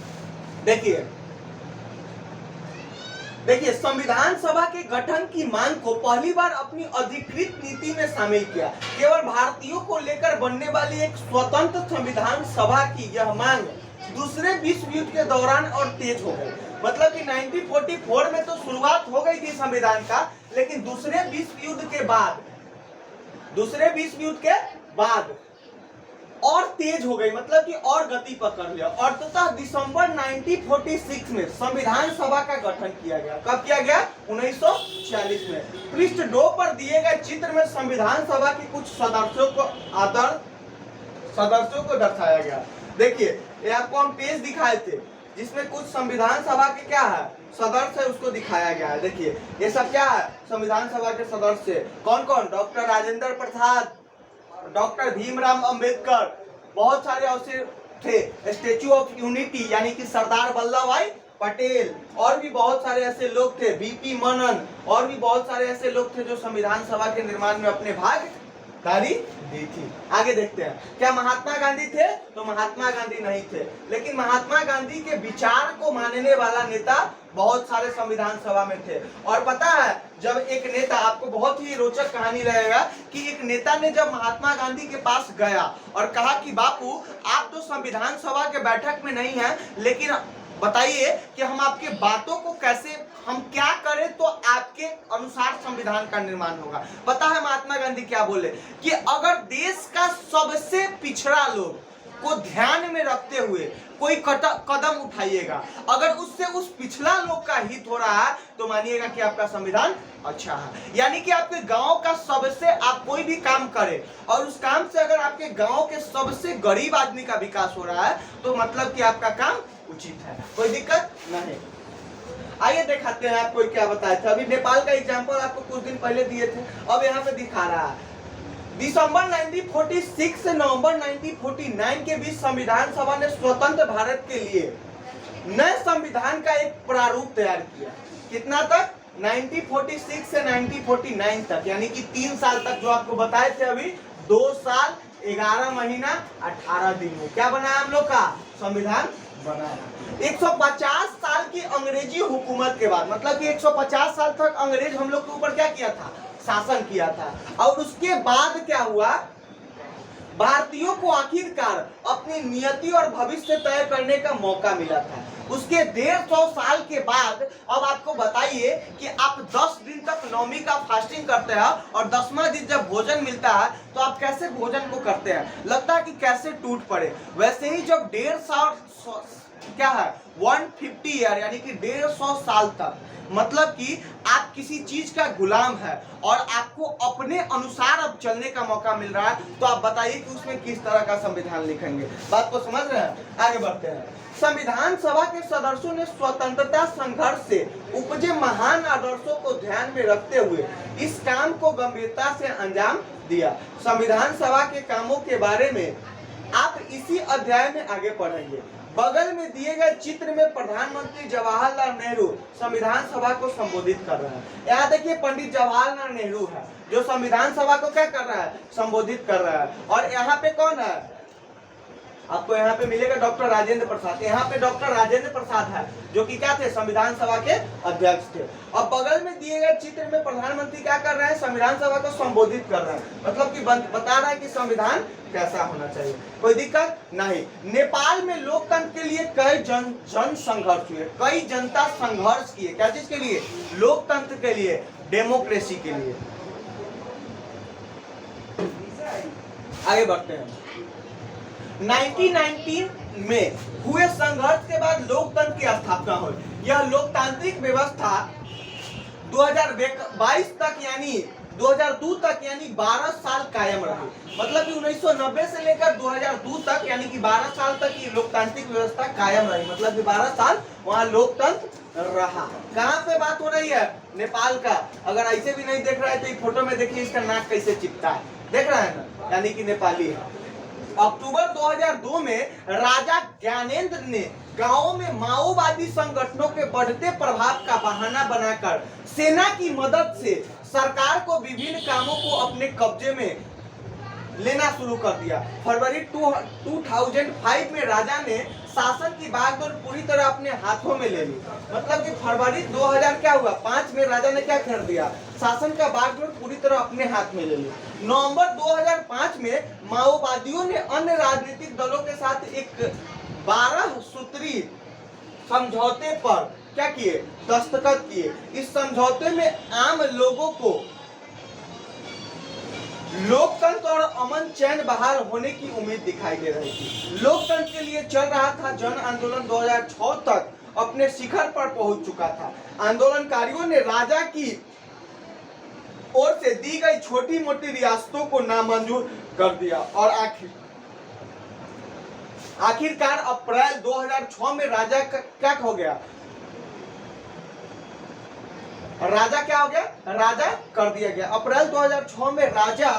A: देखिए संविधान सभा के गठन की मांग को पहली बार अपनी अधिकृत नीति में शामिल किया। केवल भारतीयों को लेकर बनने वाली एक स्वतंत्र संविधान सभा की यह मांग दूसरे विश्व युद्ध के दौरान और तेज हो गई। मतलब कि 1944 में तो शुरुआत हो गई थी संविधान का, लेकिन दूसरे विश्व युद्ध के बाद और तेज हो गई, मतलब कि और गति पकड़ लिया। और तथा दिसंबर 1946 में संविधान सभा का गठन किया गया। कब किया गया? 1946 में। पृष्ठ 2 पर दिए गए चित्र में संविधान सभा के कुछ सदस्यों को दर्शाया गया। देखिए, ये आपको हम पेज दिखाए थे जिसमें कुछ संविधान सभा के क्या है, सदस्य है, उसको दिखाया गया है। देखिए, ये सब क्या है, संविधान सभा के सदस्य। कौन कौन? डॉक्टर राजेंद्र प्रसाद, डॉक्टर भीमराव अंबेडकर, बहुत सारे ऐसे थे। स्टेच्यू ऑफ यूनिटी यानी कि सरदार वल्लभ भाई पटेल, और भी बहुत सारे ऐसे लोग थे, बीपी मनन, और भी बहुत सारे ऐसे लोग थे जो संविधान सभा के निर्माण में अपने भागीदारी दी थी। आगे देखते हैं, क्या महात्मा गांधी थे? तो महात्मा गांधी नहीं थे, लेकिन महात्मा गांधी के विचार को मानने वाला नेता बहुत सारे संविधान सभा में थे। और पता है, जब एक नेता, आपको बहुत ही रोचक कहानी रहेगा कि एक नेता ने जब महात्मा गांधी के पास गया और कहा कि बापू, आप तो संविधान सभा के बैठक में नहीं हैं, लेकिन बताइए कि हम आपके बातों को कैसे, हम क्या करें तो आपके अनुसार संविधान का निर्माण होगा। पता है महात्मा गांधी क्या बोले? कि अगर देश का सबसे पिछड़ा लोग को ध्यान में रखते हुए कोई कदम उठाइएगा, अगर उससे उस पिछड़ा लोग का हित हो रहा है, तो मानिएगा कि आपका संविधान अच्छा है। यानी कि आपके गांव का सबसे, आप कोई भी काम करें और उस काम से अगर आपके गांव के सबसे गरीब आदमी का विकास हो रहा है, तो मतलब कि आपका काम उचित है, कोई दिक्कत नहीं। आइए दिखाते हैं आपको क्या बताया था। अभी नेपाल का एग्जांपल आपको कुछ दिन पहले दिए थे, अब यहाँ पे दिखा रहा है। दिसंबर 1946 से नवंबर 1949 के बीच संविधान सभा ने स्वतंत्र भारत के लिए नए संविधान का एक प्रारूप तैयार किया। कितना तक? 1946 से 1949 तक, यानी कि 3 साल तक, जो आपको बताए थे अभी, 2 साल 11 महीना 18 दिन में क्या बनाया हम लोग का संविधान बनाया। 150 साल की अंग्रेजी हुकूमत के बाद, मतलब कि 150 साल तक अंग्रेज हम लोग के ऊपर क्या किया था? शासन किया था। और उसके बाद क्या हुआ? भारतीयों को आखिरकार अपनी नियति और भविष्य तय करने का मौका मिला था। उसके 150 साल के बाद अब आपको बताइए कि आप 10 दिन तक नौमी का फास्टिंग करते हैं और 10वां दिन जब भोजन मिलता है तो आप कैसे भोजन को करते हैं? लगता है कि कैसे टूट पड़े। वैसे ही जब 150 क्या है 150 ईयर यानी कि 150 साल तक, मतलब कि आप किसी चीज का गुलाम है और आपको अपने अनुसार अब चलने का मौका मिल रहा है, तो आप बताइए कि उसमें किस तरह का संविधान लिखेंगे। बात को समझ रहे हैं? आगे बढ़ते हैं। संविधान सभा के सदस्यों ने स्वतंत्रता संघर्ष से उपजे महान आदर्शों को ध्यान में रखते हुए इस काम को गंभीरता से अंजाम दिया। संविधान सभा के कामों के बारे में आप इसी अध्याय में आगे पढ़ेंगे। बगल में दिए गए चित्र में प्रधानमंत्री जवाहरलाल नेहरू संविधान सभा को संबोधित कर रहे हैं। यहाँ देखिए, पंडित जवाहरलाल नेहरू है जो संविधान सभा को क्या कर रहा है? संबोधित कर रहा है। और यहाँ पे कौन है? आपको यहाँ पे मिलेगा डॉक्टर राजेंद्र प्रसाद। यहाँ पे डॉक्टर राजेंद्र प्रसाद है जो कि क्या थे? संविधान सभा के अध्यक्ष थे। और बगल में दिए गए चित्र में प्रधानमंत्री क्या कर रहे हैं? संविधान सभा को संबोधित कर रहे हैं, मतलब कि बता रहा है कि संविधान कैसा होना चाहिए। कोई दिक्कत नहीं। नेपाल में लोकतंत्र के लिए कई जन संघर्ष हुए, कई जनता संघर्ष किए। क्या चीज के लिए? लोकतंत्र के लिए, डेमोक्रेसी के लिए। आगे बढ़ते हैं। 1919 में हुए संघर्ष के बाद लोकतंत्र की स्थापना हुई। यह लोकतांत्रिक व्यवस्था 2022 तक यानी 2002 तक यानी 12 साल कायम रही। मतलब कि 1990 से लेकर 2002 तक यानी कि 12 साल तक ये लोकतांत्रिक व्यवस्था कायम रही। मतलब कि 12 साल वहाँ लोकतंत्र रहा। कहाँ पे बात हो रही है? नेपाल का। अगर ऐसे भी नहीं देख रहा है तो एक फोटो में देखिए इसका नाक कैसे चिपटा है, देख रहा है ना, यानी कि नेपाली है। अक्टूबर 2002 में राजा ज्ञानेंद्र ने गांवों में माओवादी संगठनों के बढ़ते प्रभाव का बहाना बनाकर सेना की मदद से सरकार को विभिन्न कामों को अपने कब्जे में लेना शुरू कर दिया। फरवरी 2005 में राजा ने शासन की बागडोर पूरी तरह अपने हाथों में ले ली। मतलब कि फरवरी 2005 में राजा ने क्या कर दिया? शासन का बागडोर पूरी तरह अपने हाथ में ले ली। नवंबर 2005 में माओवादियों ने अन्य राजनीतिक दलों के साथ एक 12 सूत्री समझौते पर क्या किए? दस्तखत किए। इस समझौते में आम लोगों को लोकतंत्र और अमन चैन बहाल होने की उम्मीद दिखाई दे रही थी। लोकतंत्र के लिए चल रहा था जन आंदोलन 2006 तक अपने शिखर पर पहुंच चुका था। आंदोलनकारियों ने राजा की ओर से दी गई छोटी मोटी रियासतों को नामंजूर कर दिया और आखिरकार अप्रैल 2006 में राजा क्या हो गया, राजा क्या हो गया, राजा कर दिया गया। अप्रैल 2006 में राजा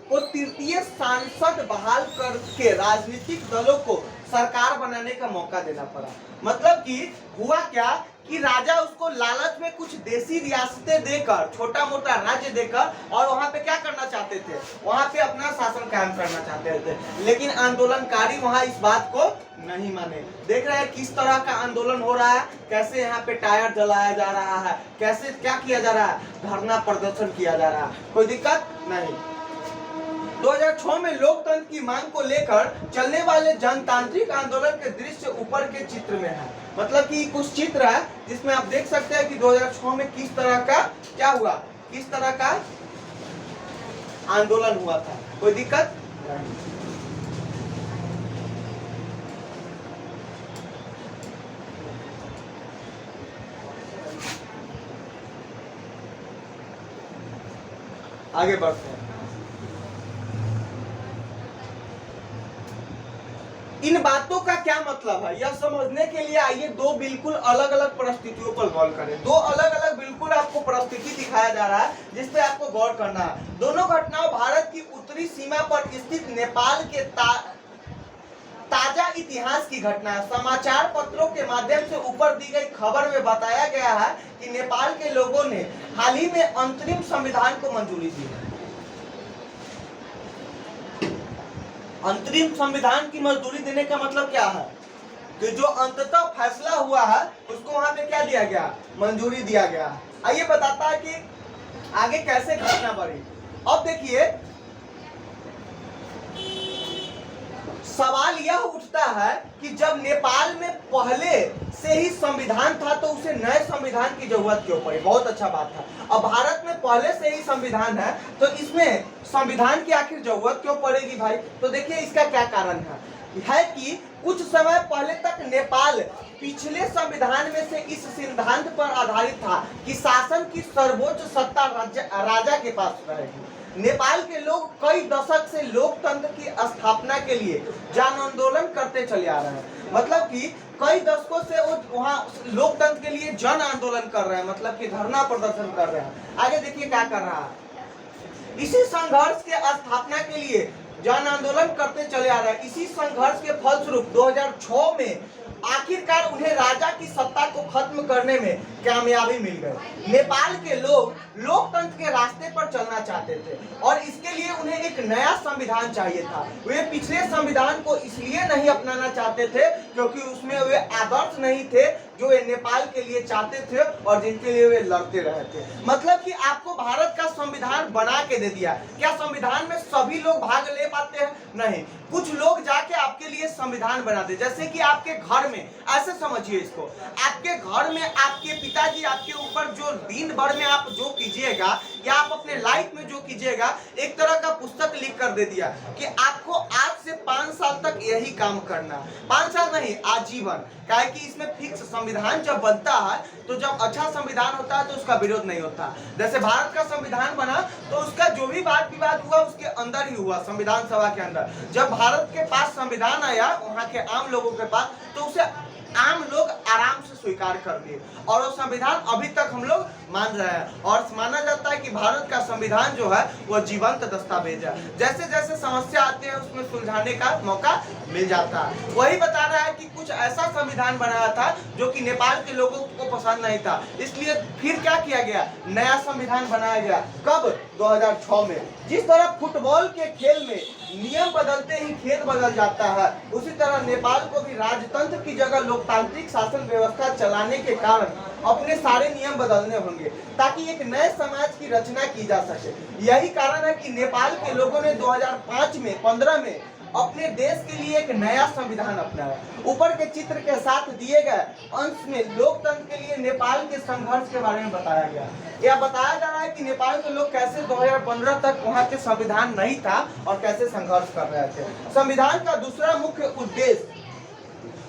A: को तृतीय सांसद बहाल करके राजनीतिक दलों को सरकार बनाने का मौका देना पड़ा। मतलब कि हुआ क्या कि राजा उसको लालच में कुछ देसी रियासतें देकर, छोटा मोटा राज्य देकर, और वहां पे क्या करना चाहते थे, वहां पे अपना शासन कायम करना चाहते थे। लेकिन आंदोलनकारी वहां इस बात को नहीं माने। देख रहे हैं किस तरह का आंदोलन हो रहा है, कैसे यहाँ पे टायर जलाया जा रहा है, कैसे क्या किया जा रहा है, धरना प्रदर्शन किया जा रहा है, कोई दिक्कत नहीं। 2006 में लोकतंत्र की मांग को लेकर चलने वाले जनतांत्रिक आंदोलन के दृश्य ऊपर के चित्र में है। मतलब कि कुछ चित्र है जिसमें आप देख सकते हैं कि 2006 में किस तरह का क्या हुआ, किस तरह का आंदोलन हुआ था, कोई दिक्कत नहीं। आगे बढ़ते हैं। इन बातों का क्या मतलब है, यह समझने के लिए आइए दो बिल्कुल अलग अलग परिस्थितियों पर गौर करें। दो अलग अलग बिल्कुल आपको परिस्थिति दिखाया जा रहा है जिस पे आपको गौर करना है। दोनों घटनाओं भारत की उत्तरी सीमा पर स्थित नेपाल के ताजा इतिहास की घटना है। समाचार पत्रों के माध्यम से ऊपर दी गई खबर में बताया गया है कि नेपाल के लोगों ने हाल ही में अंतरिम संविधान को मंजूरी दी है। अंतरिम संविधान की मंजूरी देने का मतलब क्या है कि जो अंततः फैसला हुआ है उसको वहां पे क्या दिया गया, मंजूरी दिया गया। आइए बताता है कि आगे कैसे घटना बढ़ी। अब देखिए सवाल यह उठता है कि जब नेपाल में पहले से ही संविधान था तो उसे नए संविधान की जरूरत क्यों पड़ी। बहुत अच्छा बात है। अब भारत में पहले से ही संविधान है तो इसमें संविधान की आखिर जरूरत क्यों पड़ेगी भाई। तो देखिए इसका क्या कारण है कि कुछ समय पहले तक नेपाल पिछले संविधान में से इस सिद्धांत पर आधारित था कि शासन की सर्वोच्च सत्ता राजा के पास रहेगी। नेपाल के लोग कई दशक से लोकतंत्र की स्थापना के लिए जन आंदोलन करते चले आ रहे हैं। मतलब कि कई दशकों से वो वहाँ लोकतंत्र के लिए जन आंदोलन कर रहे हैं, मतलब कि धरना प्रदर्शन कर रहे हैं। आगे देखिए क्या कर रहा है। इसी संघर्ष के स्थापना के लिए जन आंदोलन करते चले आ रहे हैं। इसी संघर्ष के फलस्वरूप 2006 में आखिरकार उन्हें राजा की सत्ता को खत्म करने में कामयाबी मिल गई। नेपाल के लोग लोकतंत्र के रास्ते पर चलना चाहते थे और इसके लिए उन्हें एक नया संविधान चाहिए था। वे पिछले संविधान को इसलिए नहीं अपनाना चाहते थे क्योंकि उसमें वे आदर्श नहीं थे जो वे नेपाल के लिए चाहते थे और जिनके लिए वे लड़ते रहे थे। मतलब कि आपको भारत का संविधान बना के दे दिया। क्या संविधान में सभी लोग भाग ले पाते हैं? नहीं, कुछ लोग जाके आपके लिए संविधान बनाते। जैसे कि आपके घर में, ऐसे समझिए इसको, आपके घर में आपके पिताजी आपके ऊपर जो दिन भर में आप जो कीजिएगा या आप अपने लाइफ में जो कीजिएगा, एक तरह का पुस्तक लिख कर दे दिया कि आपको आज से 5 साल तक यही काम करना। 5 साल नहीं, आजीवन। क्या है कि इसमें फिक्स संविधान जब बनता है तो जब अच्छा संविधान होता है तो उसका विरोध नहीं होता। जैसे भारत का संविधान बना तो उसका जो भी वाद विवाद हुआ उसके अंदर ही हुआ, संविधान सभा के अंदर। जब भारत के पास संविधान आया वहां के आम लोगों के पास, तो उसे आम लोग आराम से स्वीकार कर दिए और वो संविधान अभी तक हम लोग मान रहे हैं। और माना जाता है कि भारत का संविधान जो है वह जीवंत दस्तावेज है। जैसे जैसे समस्या आती है उसमें सुलझाने का मौका मिल जाता है। वही बता रहा है कि कुछ ऐसा संविधान बनाया था जो कि नेपाल के लोगों को पसंद नहीं था, इसलिए फिर क्या किया गया, नया संविधान बनाया गया। कब? 2006 में। जिस तरह फुटबॉल के खेल में नियम बदलते ही खेल बदल जाता है, उसी तरह नेपाल को भी राजतंत्र की जगह लोकतांत्रिक शासन व्यवस्था चलाने के कारण अपने सारे नियम बदलने होंगे ताकि एक नए समाज की रचना की जा सके। यही कारण है कि नेपाल के लोगों ने 2005 में 15 में अपने देश के लिए एक नया संविधान अपनाया। ऊपर के चित्र के साथ दिए गए अंश में लोकतंत्र के लिए नेपाल के संघर्ष के बारे में बताया गया। यह बताया जा रहा है कि नेपाल के लोग कैसे 2015 तक वहां के संविधान नहीं था और कैसे संघर्ष कर रहे थे। संविधान का दूसरा मुख्य उद्देश्य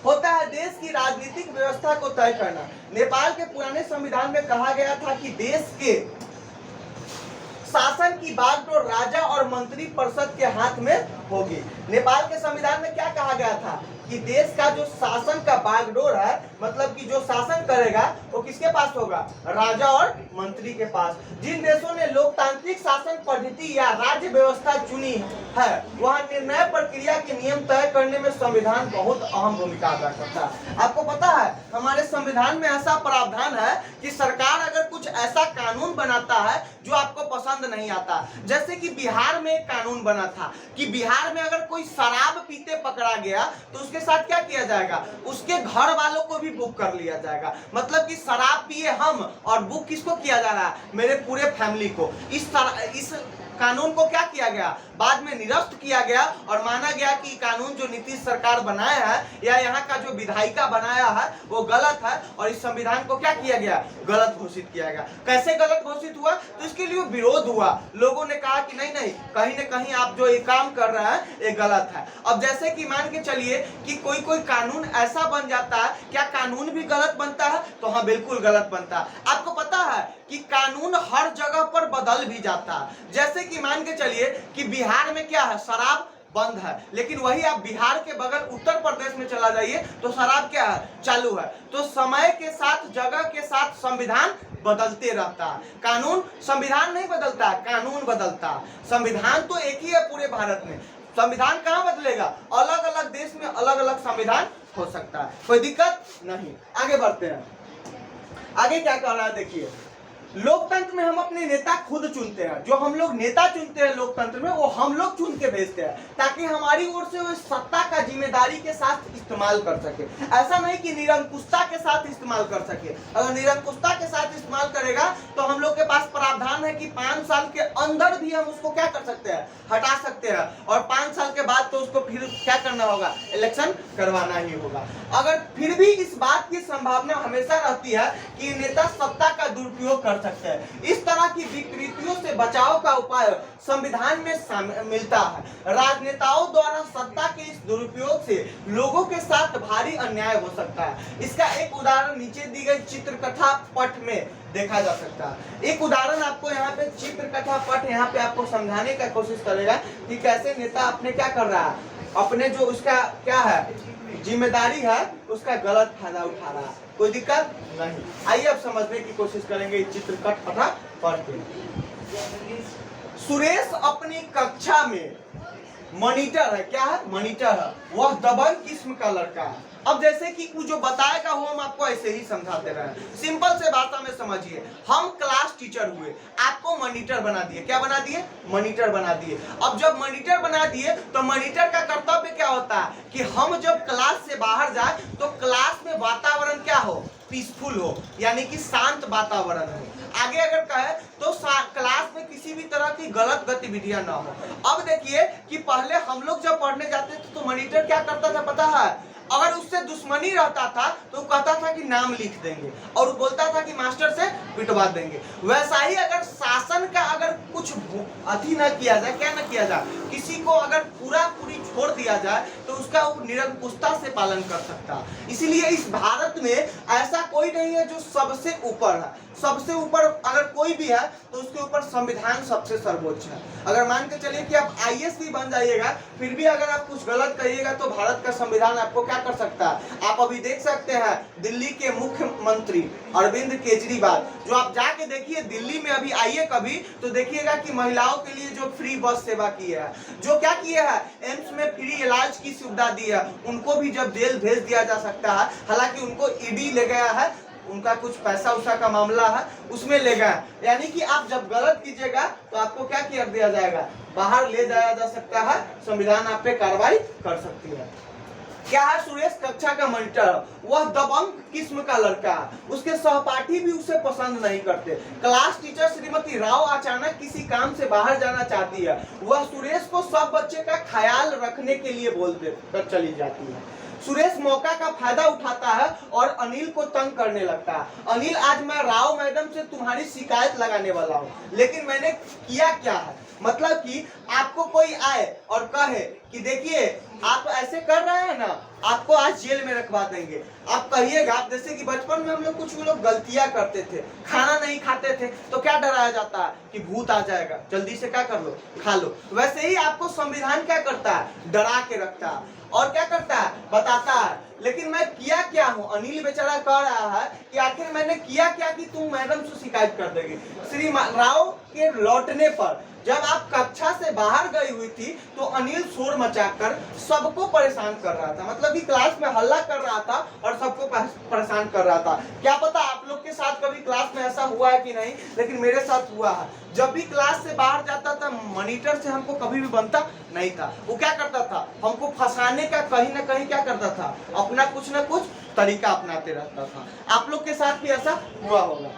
A: होता है देश की राजनीतिक व्यवस्था को तय करना। नेपाल के पुराने संविधान में कहा गया था कि देश के शासन की बागडोर राजा और मंत्री परिषद के हाथ में होगी। नेपाल के संविधान में क्या कहा गया था कि देश का जो शासन का बागडोर है, मतलब कि जो शासन करेगा वो किसके पास होगा? राजा और मंत्री के पास। जिन देशों ने लोकतांत्रिक शासन पद्धति या राज्य व्यवस्था चुनी है वहां निर्णय प्रक्रिया के नियम तय करने में संविधान बहुत अहम भूमिका अदा करता है। आपको पता है हमारे संविधान में ऐसा प्रावधान है कि सरकार अगर कुछ ऐसा कानून बनाता है जो आपको पसंद नहीं आता, जैसे कि बिहार में एक कानून बना था कि बिहार में अगर कोई शराब पीते पकड़ा गया तो उसके साथ क्या किया जाएगा? उसके घर वालों को भी बुक कर लिया जाएगा। मतलब कि शराब पिए हम और बुक किसको किया जा रहा है? मेरे पूरे फैमिली को। इस कानून को क्या किया गया? बाद में निरस्त किया गया और माना गया कि कानून जो नीतीश सरकार बनाया है या यहाँ का जो विधायिका बनाया है वो गलत है और इस संविधान को क्या किया गया? गलत घोषित किया गया। कैसे गलत घोषित हुआ? तो इसके लिए विरोध हुआ। लोगों ने कहा कि नहीं नहीं, कहीं न कहीं आप जो ये काम कर रहे हैं ये गलत है। अब जैसे कि मान के चलिए कि कोई कानून ऐसा बन जाता है, क्या कानून भी गलत बनता है? तो हाँ, बिल्कुल गलत बनता है। आपको पता है कि कानून हर जगह पर बदल भी जाता है। जैसे कि मान के चलिए कि बिहार में क्या है? शराब बंद है, लेकिन वही आप बिहार के बगल उत्तर प्रदेश में चला जाइए तो शराब क्या है? चालू है। तो समय के साथ, जगह के साथ संविधान बदलते रहता है। कानून, संविधान नहीं बदलता, कानून बदलता। संविधान तो एक ही है पूरे भारत में। संविधान कहाँ बदलेगा? अलग अलग देश में अलग अलग संविधान हो सकता है, कोई दिक्कत नहीं। आगे बढ़ते हैं। आगे क्या कह रहा है देखिए, लोकतंत्र में हम अपने नेता खुद चुनते हैं। जो हम लोग नेता चुनते हैं लोकतंत्र में वो हम लोग चुन के भेजते हैं ताकि हमारी ओर से वो सत्ता का जिम्मेदारी के साथ इस्तेमाल कर सके। ऐसा नहीं कि निरंकुशता के साथ इस्तेमाल कर सके। अगर निरंकुशता के साथ इस्तेमाल करेगा तो हम लोग के पास प्रावधान है कि 5 साल के अंदर भी हम उसको क्या कर सकते हैं? हटा सकते हैं। और 5 साल के बाद तो उसको फिर क्या करना होगा? इलेक्शन करवाना ही होगा। अगर फिर भी इस बात की संभावना हमेशा रहती है कि नेता सत्ता का दुरुपयोग कर सकते हैं। इस तरह की विकृतियों से बचाव का उपाय संविधान में मिलता है। राजनेताओं द्वारा सत्ता के इस दुरुपयोग से लोगों के साथ भारी अन्याय हो सकता है। इसका एक उदाहरण नीचे दी गई चित्रकथा पट में देखा जा सकता है। एक उदाहरण आपको यहाँ पे चित्रकथा पट यहाँ पे आपको समझाने का कोशिश करेगा कि कैसे नेता अपने क्या कर रहा है, अपने जो उसका क्या है जिम्मेदारी है उसका गलत फायदा उठा रहा है। कोई दिक्कत नहीं। आइए अब समझने की कोशिश करेंगे चित्रकथा पढ़ के। सुरेश अपनी कक्षा में मॉनिटर है। क्या है? मॉनिटर है। वह दबंग किस्म का लड़का है। अब जैसे कि कुछ जो बताएगा वो हम आपको ऐसे ही समझाते रहे। सिंपल से भाषा में समझिए। हम क्लास टीचर हुए, आपको मॉनिटर बना दिए। क्या बना दिए? मॉनिटर बना दिए। अब जब मॉनिटर बना दिए तो मॉनिटर का कर्तव्य क्या होता है कि हम जब क्लास से बाहर जाए तो क्लास में वातावरण क्या हो? पीसफुल हो, यानी कि शांत वातावरण हो। आगे अगर कहे तो क्लास में किसी भी तरह की गलत गतिविधियां ना हो। अब देखिए कि पहले हम लोग जब पढ़ने जाते थे तो मॉनिटर क्या करता था पता है? अगर उससे दुश्मनी रहता था तो कहता था कि नाम लिख देंगे और बोलता था कि मास्टर से पिटवा देंगे। वैसा ही अगर शासन का अगर कुछ अति न किया जाए, क्या न किया जाए, किसी को अगर पूरी छोड़ दिया जाए तो उसका वो निरंकुशता से पालन कर सकता है। इसीलिए इस भारत में ऐसा कोई नहीं है जो सबसे ऊपर है। सबसे ऊपर अगर कोई भी है तो उसके ऊपर संविधान सबसे सर्वोच्च है। अगर मान के चलिए कि आप IAS भी बन जाइएगा, फिर भी अगर आप कुछ गलत करिएगा तो भारत का संविधान आपको क्या कर सकता है? आप अभी देख सकते हैं दिल्ली के मुख्यमंत्री अरविंद केजरीवाल, जो आप जाके देखिए दिल्ली में अभी आइए कभी तो देखिएगा कि महिलाओं के लिए जो फ्री बस सेवा की है, जो क्या किया है, एम्स में फ्री इलाज की सुविधा दी है, उनको भी जब जेल भेज दिया जा सकता है। हालांकि उनको ईडी ले गया है, उनका कुछ पैसा उसा का मामला है उसमें ले गया। यानी कि आप जब गलत कीजिएगा तो आपको क्या किया दिया जाएगा? बाहर ले जाया जा सकता है। संविधान आप पे कार्रवाई कर सकती है। क्या है, सुरेश कक्षा का मॉनिटर, वह दबंग किस्म का लड़का, उसके सहपाठी भी उसे पसंद नहीं करते। क्लास टीचर श्रीमती राव अचानक किसी काम से बाहर जाना चाहती है, वह सुरेश को सब बच्चे का ख्याल रखने के लिए बोल कर चली जाती है। सुरेश मौका का फायदा उठाता है और अनिल को तंग करने लगता है। अनिल, आज मैं राव मैडम से तुम्हारी शिकायत लगाने वाला हूँ, लेकिन मैंने किया क्या है, मतलब कि आपको कोई आए और कहे कि देखिए आप ऐसे कर रहे हैं ना, आपको आज जेल में रखवा देंगे। आप कहिएगा, जैसे कि बचपन में हम लोग कुछ लोग गलतियां करते थे, खाना नहीं खाते थे तो क्या डराया जाता है कि भूत आ जाएगा, जल्दी से क्या कर लो, खा लो। वैसे ही आपको संविधान क्या करता है, डरा के रखता है और क्या करता है, बताता है। लेकिन मैं किया क्या हूँ, अनिल बेचारा कह रहा है कि आखिर मैंने किया क्या कि तुम मैडम से शिकायत कर देगी। श्री राव के लौटने पर जब आप कक्षा से बाहर गई हुई थी तो अनिल शोर मचाकर सबको परेशान कर रहा था, मतलब कि क्लास में हल्ला कर रहा था और सबको परेशान कर रहा था। क्या पता आप लोग के साथ कभी क्लास में ऐसा हुआ है कि नहीं, लेकिन मेरे साथ हुआ है। जब भी क्लास से बाहर जाता था, मॉनिटर से हमको कभी भी बनता नहीं था। वो क्या करता था, हमको फंसाने का कहीं ना कहीं क्या करता था, अपना कुछ ना कुछ तरीका अपनाते रहता था। आप लोग के साथ भी ऐसा हुआ होगा।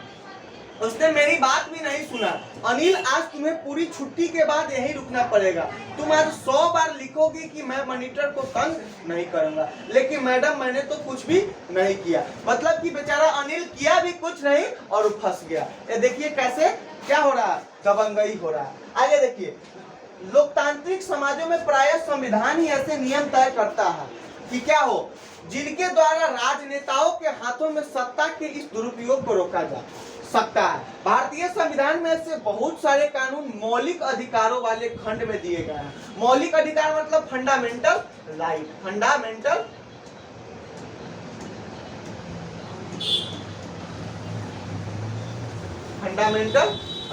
A: उसने मेरी बात भी नहीं सुना। अनिल, आज तुम्हें पूरी छुट्टी के बाद यहीं रुकना पड़ेगा। तुम आज 100 बार लिखोगे कि मैं मॉनिटर को तंग नहीं करूंगा, लेकिन मैडम मैंने तो कुछ भी नहीं किया। मतलब कि बेचारा अनिल किया भी कुछ नहीं और फंस गया। ये देखिए कैसे क्या हो रहा है, दबंगई हो रहा है। आगे देखिए, लोकतांत्रिक समाजों में प्रायः संविधान ही ऐसे नियम तय करता है कि क्या हो, जिनके द्वारा राजनेताओं के हाथों में सत्ता के इस दुरुपयोग को रोका जा सकता है। भारतीय संविधान में से बहुत सारे कानून मौलिक अधिकारों वाले खंड में दिए गए हैं। मौलिक अधिकार मतलब फंडामेंटल राइट, फंडामेंटल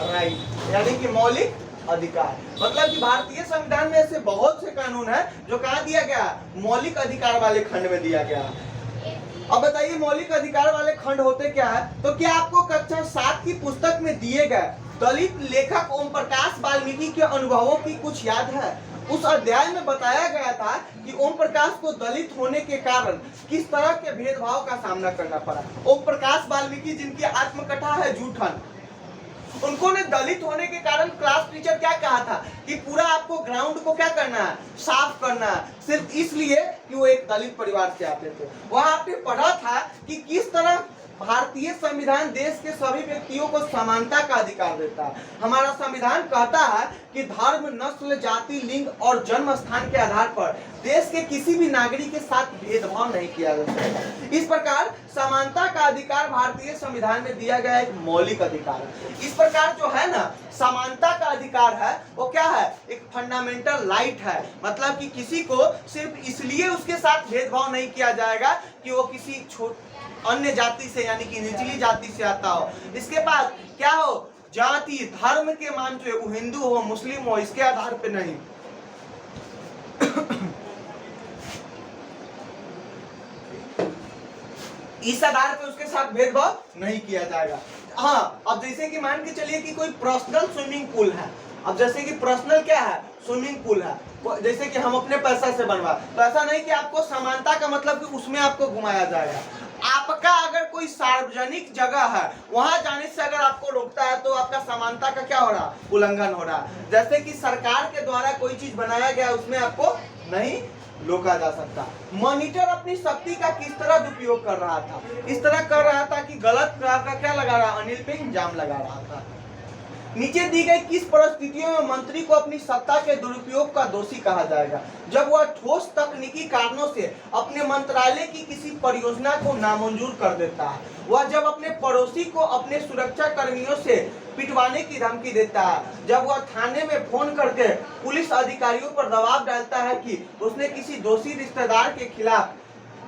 A: राइट यानी कि मौलिक अधिकार। मतलब कि भारतीय संविधान में ऐसे बहुत से कानून है जो कहा दिया गया, मौलिक अधिकार वाले खंड में दिया गया। अब बताइए मौलिक अधिकार वाले खंड होते क्या है। तो क्या आपको कक्षा 7 की पुस्तक में दिए गए दलित लेखक ओम प्रकाश वाल्मीकि के अनुभवों की कुछ याद है? उस अध्याय में बताया गया था कि ओम प्रकाश को दलित होने के कारण किस तरह के भेदभाव का सामना करना पड़ा। ओम प्रकाश वाल्मीकि जिनकी आत्मकथा है जूठन, उनको ने दलित होने के कारण क्लास टीचर क्या कहा था कि पूरा आपको ग्राउंड को क्या करना है, साफ करना है, सिर्फ इसलिए कि वो एक दलित परिवार से आते थे। वहां आपने पढ़ा था कि किस तरह भारतीय संविधान देश के सभी व्यक्तियों को समानता का अधिकार देता है। हमारा संविधान कहता है कि धर्म, नस्ल, जाति, लिंग और जन्म स्थान के आधार पर देश के किसी भी नागरिक के साथ भेदभाव नहीं किया जा सकता। इस प्रकार समानता का अधिकार भारतीय संविधान में दिया गया एक मौलिक अधिकार है। इस प्रकार जो है ना समानता का अधिकार है वो क्या है, एक फंडामेंटल राइट है। मतलब कि किसी को सिर्फ इसलिए उसके साथ भेदभाव नहीं किया जाएगा कि वो किसी अन्य जाति से यानी कि निचली जाति से आता हो, इसके पास क्या हो, जाति धर्म के मान जो है वो हिंदू हो मुस्लिम हो, इसके आधार पे नहीं। इस आधार पे उसके साथ भेदभाव नहीं किया जाएगा। हाँ, अब जैसे कि मान के चलिए कि कोई पर्सनल स्विमिंग पूल है। अब जैसे कि पर्सनल क्या है, स्विमिंग पूल है, जैसे कि हम अपने पैसा से बनवा, तो ऐसा नहीं कि आपको समानता का मतलब कि उसमें आपको घुमाया जाएगा। आपका अगर कोई सार्वजनिक जगह है वहां जाने से अगर आपको रोकता है तो आपका समानता का क्या हो रहा, उल्लंघन हो रहा। जैसे कि सरकार के द्वारा कोई चीज बनाया गया उसमें आपको नहीं रोका जा सकता। मॉनिटर अपनी शक्ति का किस तरह दुरुपयोग कर रहा था, इस तरह कर रहा था कि गलत का क्या लगा रहा, अनिल पे इल्जाम लगा रहा था। नीचे दी गई किस परिस्थितियों में मंत्री को अपनी सत्ता के दुरुपयोग का दोषी कहा जाएगा? जब वह ठोस तकनीकी कारणों से अपने मंत्रालय की किसी परियोजना को नामंजूर कर देता है, वह जब अपने पड़ोसी को अपने सुरक्षा कर्मियों से पिटवाने की धमकी देता है, जब वह थाने में फोन करके पुलिस अधिकारियों पर दबाव डालता है कि उसने किसी दोषी रिश्तेदार के खिलाफ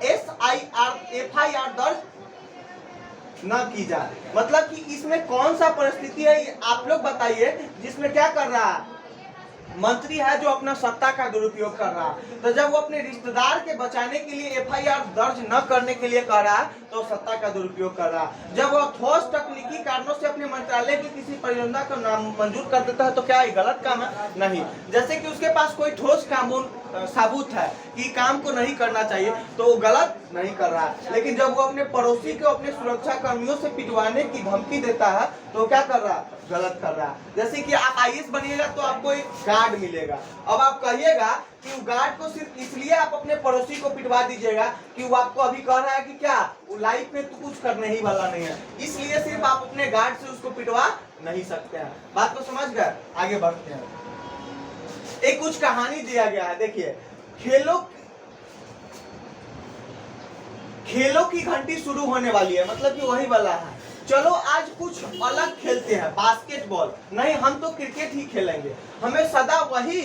A: FIR दर्ज न की जाए। मतलब कि इसमें कौन सा परिस्थिति है आप लोग बताइए जिसमें क्या कर रहा है, मंत्री है जो अपना सत्ता का दुरुपयोग कर रहा है। तो जब वो अपने रिश्तेदार के बचाने के लिए FIR दर्ज न करने के लिए कर रहा है तो सत्ता का दुरुपयोग कर रहा है। जब वो ठोस तकनीकी कारणों से अपने मंत्रालय की किसी परियोजना को नामंजूर कर देता है तो क्या ये गलत काम है? नहीं। जैसे कि उसके पास कोई ठोस कानून साबुत है कि काम को नहीं करना चाहिए तो वो गलत नहीं कर रहा है। लेकिन जब वो अपने पड़ोसी को अपने सुरक्षा कर्मियों से पिटवाने की धमकी देता है तो क्या कर रहा है, गलत कर रहा है। जैसे कि आप आईएएस बनिएगा तो आपको एक गार्ड मिलेगा, अब आप कहिएगा कि वो गार्ड को सिर्फ इसलिए आप अपने पड़ोसी को पिटवा दीजिएगा कि वो आपको अभी कह रहा है कि क्या वो लाइफ में तो कुछ करने ही वाला नहीं है, इसलिए सिर्फ आप अपने गार्ड से उसको पिटवा नहीं सकते हैं। बात को समझ गए, आगे बढ़ते हैं। एक कुछ कहानी दिया गया है, देखिए खेलों की घंटी शुरू होने वाली है, मतलब कि वही वाला है। चलो आज कुछ अलग खेलते हैं, बास्केटबॉल नहीं, हम तो क्रिकेट ही खेलेंगे। हमें सदा वही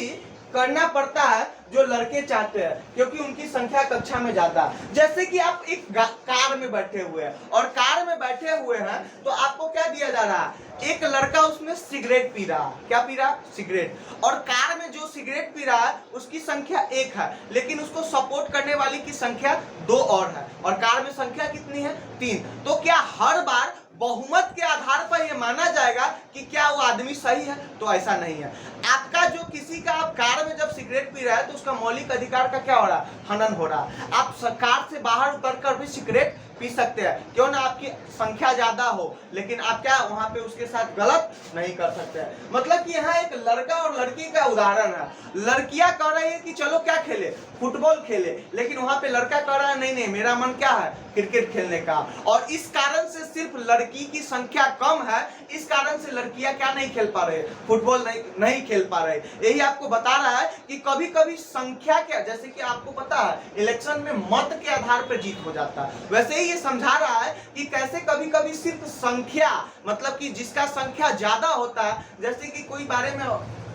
A: करना पड़ता है जो लड़के चाहते हैं क्योंकि उनकी संख्या कक्षा में ज्यादा है। जैसे कि आप एक कार में बैठे हुए हैं और कार में बैठे हुए हैं तो आपको क्या दिया जा रहा है, एक लड़का उसमें सिगरेट पी रहा है, क्या पी रहा, सिगरेट। और कार में जो सिगरेट पी रहा है उसकी संख्या 1 है, लेकिन उसको सपोर्ट करने वाली की संख्या 2 और है, और कार में संख्या कितनी है, 3। तो क्या हर बार बहुमत के आधार पर यह माना जाएगा कि क्या वो आदमी सही है, तो ऐसा नहीं है। आपका जो किसी का आप कार में जब सिगरेट पी रहा है तो उसका मौलिक अधिकार का क्या हो रहा है, हनन हो रहा है। आप कार से बाहर उतरकर भी सिगरेट पी सकते हैं, क्यों ना आपकी संख्या ज्यादा हो, लेकिन आप क्या वहां पे उसके साथ गलत नहीं कर सकते हैं। मतलब कि यहाँ एक लड़का और लड़की का उदाहरण है। लड़कियां कह रही है कि चलो क्या खेले, फुटबॉल खेले, लेकिन वहां पे लड़का कह रहा है नहीं नहीं मेरा मन क्या है, क्रिकेट खेलने का। और इस कारण से सिर्फ लड़की की संख्या कम है, इस कारण से लड़कियां क्या नहीं खेल पा रहे, फुटबॉल नहीं खेल पा रहे। यही आपको बता रहा है कि कभी कभी संख्या क्या, जैसे कि आपको पता है इलेक्शन में मत के आधार पर जीत हो जाता है, वैसे ही ये समझा रहा है कि कैसे कभी कभी सिर्फ संख्या, मतलब कि जिसका संख्या ज्यादा होता है, जैसे कि कोई बारे में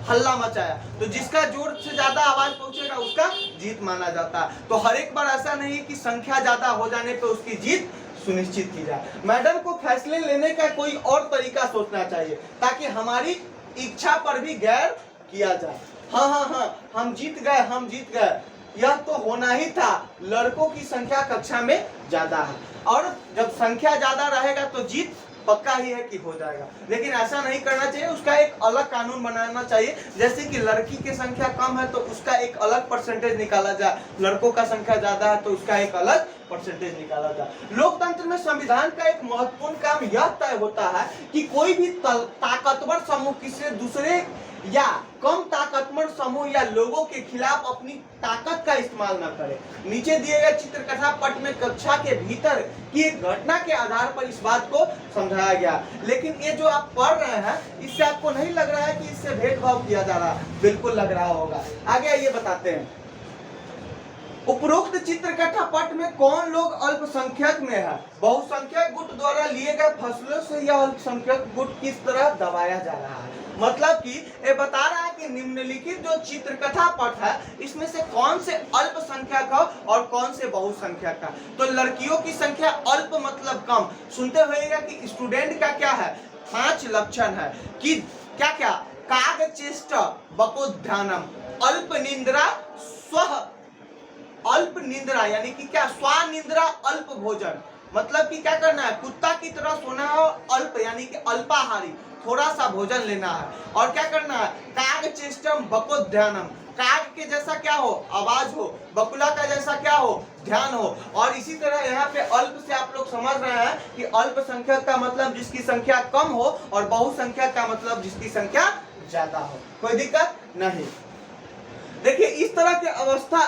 A: हल्ला मचाया तो जिसका जोर से ज्यादा आवाज पहुंचेगा उसका जीत माना जाता है। तो हर एक बार ऐसा नहीं है कि संख्या ज्यादा हो जाने पे उसकी जीत सुनिश्चित की जाए। मैडम को फैसले लेने का कोई और तरीका सोचना चाहिए ताकि हमारी इच्छा पर भी गैर किया जाए। हाँ हम जीत गए, यह तो होना ही था, लड़कों की संख्या कक्षा में ज्यादा है, और जब संख्या ज्यादा रहेगा तो जीत पक्का ही है कि हो जाएगा। लेकिन ऐसा नहीं करना चाहिए, उसका एक अलग कानून बनाना चाहिए। जैसे कि लड़की की संख्या कम है तो उसका एक अलग परसेंटेज निकाला जाए, लड़कों का संख्या ज्यादा है तो उसका एक अलग परसेंटेज निकाला जाए। लोकतंत्र में संविधान का एक महत्वपूर्ण काम यह तय होता है कि कोई भी ताकतवर समूह किसी दूसरे या कम ताकतवर समूह या लोगों के खिलाफ अपनी ताकत का इस्तेमाल न करे। नीचे दिए गए चित्रकथा पट में कक्षा के भीतर की एक घटना के आधार पर इस बात को समझाया गया। लेकिन ये जो आप पढ़ रहे हैं इससे आपको नहीं लग रहा है कि इससे भेदभाव किया जा रहा है? बिल्कुल लग रहा होगा। आगे ये बताते हैं, उपरोक्त चित्रकथा पट में कौन लोग अल्पसंख्यक में है? बहुसंख्यक गुट द्वारा लिए गए फैसलों से यह अल्पसंख्यक गुट किस तरह दबाया जा रहा है। मतलब कि ये बता रहा है कि निम्नलिखित जो चित्रकथा पट है इसमें से कौन से अल्पसंख्यक है और कौन से बहुसंख्यक है। तो लड़कियों की संख्या अल्प मतलब कम। सुनते होइएगा कि स्टूडेंट का क्या है, 5 लक्षण है कि क्या क्या, काग चेष्ट बकोध्यानम, अल्प निंद्रा, अल्प निंद्रा यानी कि क्या, स्वानिंद्रा, अल्प भोजन, मतलब कि क्या करना है, कुत्ता की तरह सोना हो, अल्प यानी कि अल्पाहारी, थोड़ा सा भोजन लेना है। और क्या करना है, काग चेष्टम बकोध्यानम, काग के जैसा क्या हो, आवाज हो, बकुला का जैसा क्या हो, ध्यान हो। और इसी तरह यहाँ पे अल्प से आप लोग समझ रहे हैं कि अल्पसंख्यक का मतलब जिसकी संख्या कम हो और बहुसंख्यक का मतलब जिसकी संख्या ज्यादा हो। कोई दिक्कत नहीं। देखिए इस तरह के अवस्था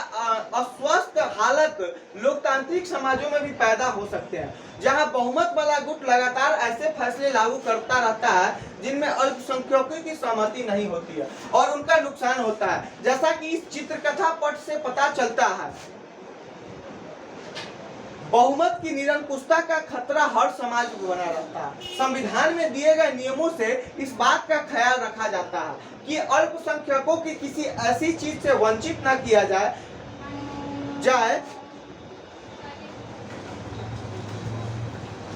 A: अस्वस्थ हालत लोकतांत्रिक समाजों में भी पैदा हो सकते हैं, जहां बहुमत वाला गुट लगातार ऐसे फैसले लागू करता रहता है जिनमें अल्पसंख्यकों की सहमति नहीं होती है और उनका नुकसान होता है। जैसा कि इस चित्रकथा पट से पता चलता है, बहुमत की निरंकुशता का खतरा हर समाज में बना रहता है। संविधान में दिए गए नियमों से इस बात का ख्याल रखा जाता है कि अल्पसंख्यकों की किसी ऐसी चीज से वंचित न किया जाए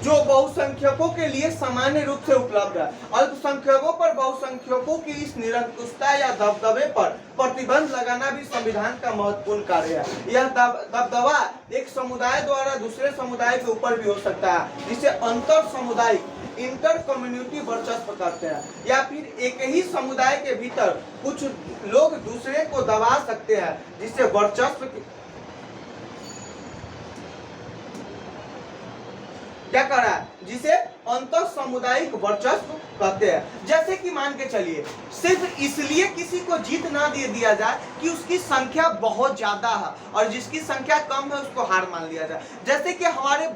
A: जो बहुसंख्यकों के लिए सामान्य रूप से उपलब्ध है। अल्पसंख्यकों पर बहुसंख्यकों की इस निरंकुशता या दबदबे पर प्रतिबंध लगाना भी संविधान का महत्वपूर्ण कार्य है। यह दबदबा एक समुदाय द्वारा दूसरे समुदाय के ऊपर भी हो सकता है, जिसे अंतर सामुदायिक इंटर कम्युनिटी वर्चस्व कहते हैं, या फिर एक ही समुदाय के भीतर कुछ लोग दूसरे को दबा सकते हैं, जिससे वर्चस्व क्या कर रहा है, जिसे अंतर सामुदायिक वर्चस्व कहते हैं। जैसे कि मान के चलिए सिर्फ इसलिए किसी को जीत ना दे दिया जाए कि उसकी संख्या बहुत ज्यादा है और जिसकी संख्या कम है उसको हार मान लिया जाए। जैसे कि हमारे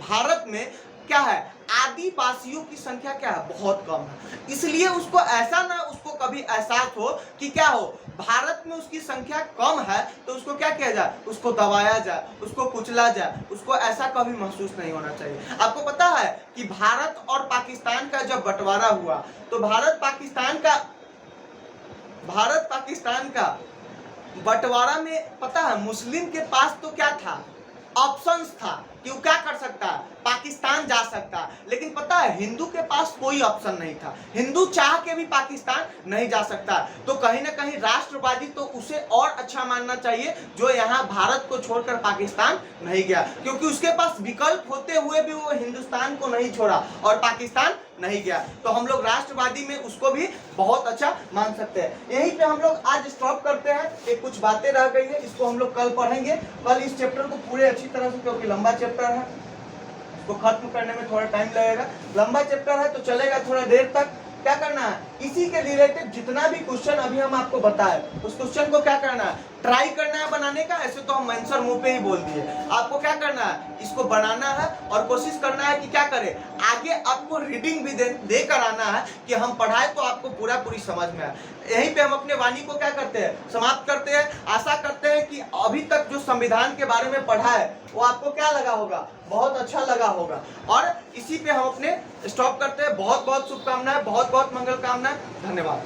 A: भारत में क्या है, आदिवासियों की संख्या क्या है, बहुत कम है, इसलिए उसको ऐसा ना उसको कभी एहसास हो कि क्या हो, भारत में उसकी संख्या कम है तो उसको क्या किया जाए, उसको दबाया जाए, उसको कुचला जाए, उसको ऐसा कभी महसूस नहीं होना चाहिए। आपको पता है कि भारत और पाकिस्तान का जब बंटवारा हुआ तो भारत पाकिस्तान का बंटवारा में पता है मुस्लिम के पास तो क्या था, ऑप्शंस था कि वो क्या कर सकता है, पाकिस्तान जा सकता है, लेकिन पता है हिंदू के पास कोई ऑप्शन नहीं था, हिंदू चाह के भी पाकिस्तान नहीं जा सकता। तो कहीं ना कहीं राष्ट्रवादी तो उसे और अच्छा मानना चाहिए जो यहाँ भारत को छोड़कर पाकिस्तान नहीं गया, क्योंकि उसके पास विकल्प होते हुए भी वो हिंदुस्तान को नहीं छोड़ा और पाकिस्तान नहीं गया। तो हम लोग राष्ट्रवादी में उसको भी बहुत अच्छा मान सकते हैं। यहीं पे हम लोग आज स्टॉप करते हैं, एक कुछ बातें रह गई है, इसको हम लोग कल पढ़ेंगे। कल इस चैप्टर को पूरे अच्छी तरह से, क्योंकि लंबा चैप्टर है, इसको खत्म करने में थोड़ा टाइम लगेगा, लंबा चैप्टर है तो चलेगा थोड़ा देर तक। क्या करना है, इसी के रिलेटेड जितना भी क्वेश्चन अभी हम आपको बताए उस क्वेश्चन को क्या करना है, ट्राई करना है बनाने का। ऐसे तो हम आंसर मुंह पे ही बोल दिए, आपको क्या करना है, इसको बनाना है और कोशिश करना है कि क्या करें, आगे आपको रीडिंग भी दे कर आना है कि हम पढ़ाए तो आपको पूरी समझ में आए। यहीं पे हम अपने वाणी को क्या करते हैं, समाप्त करते हैं। आशा करते हैं कि अभी तक जो संविधान के बारे में पढ़ा है वो आपको क्या लगा होगा, बहुत अच्छा लगा होगा। और इसी पे हम अपने स्टॉप करते हैं। बहुत बहुत शुभकामनाएं, बहुत बहुत मंगल कामनाएं, धन्यवाद।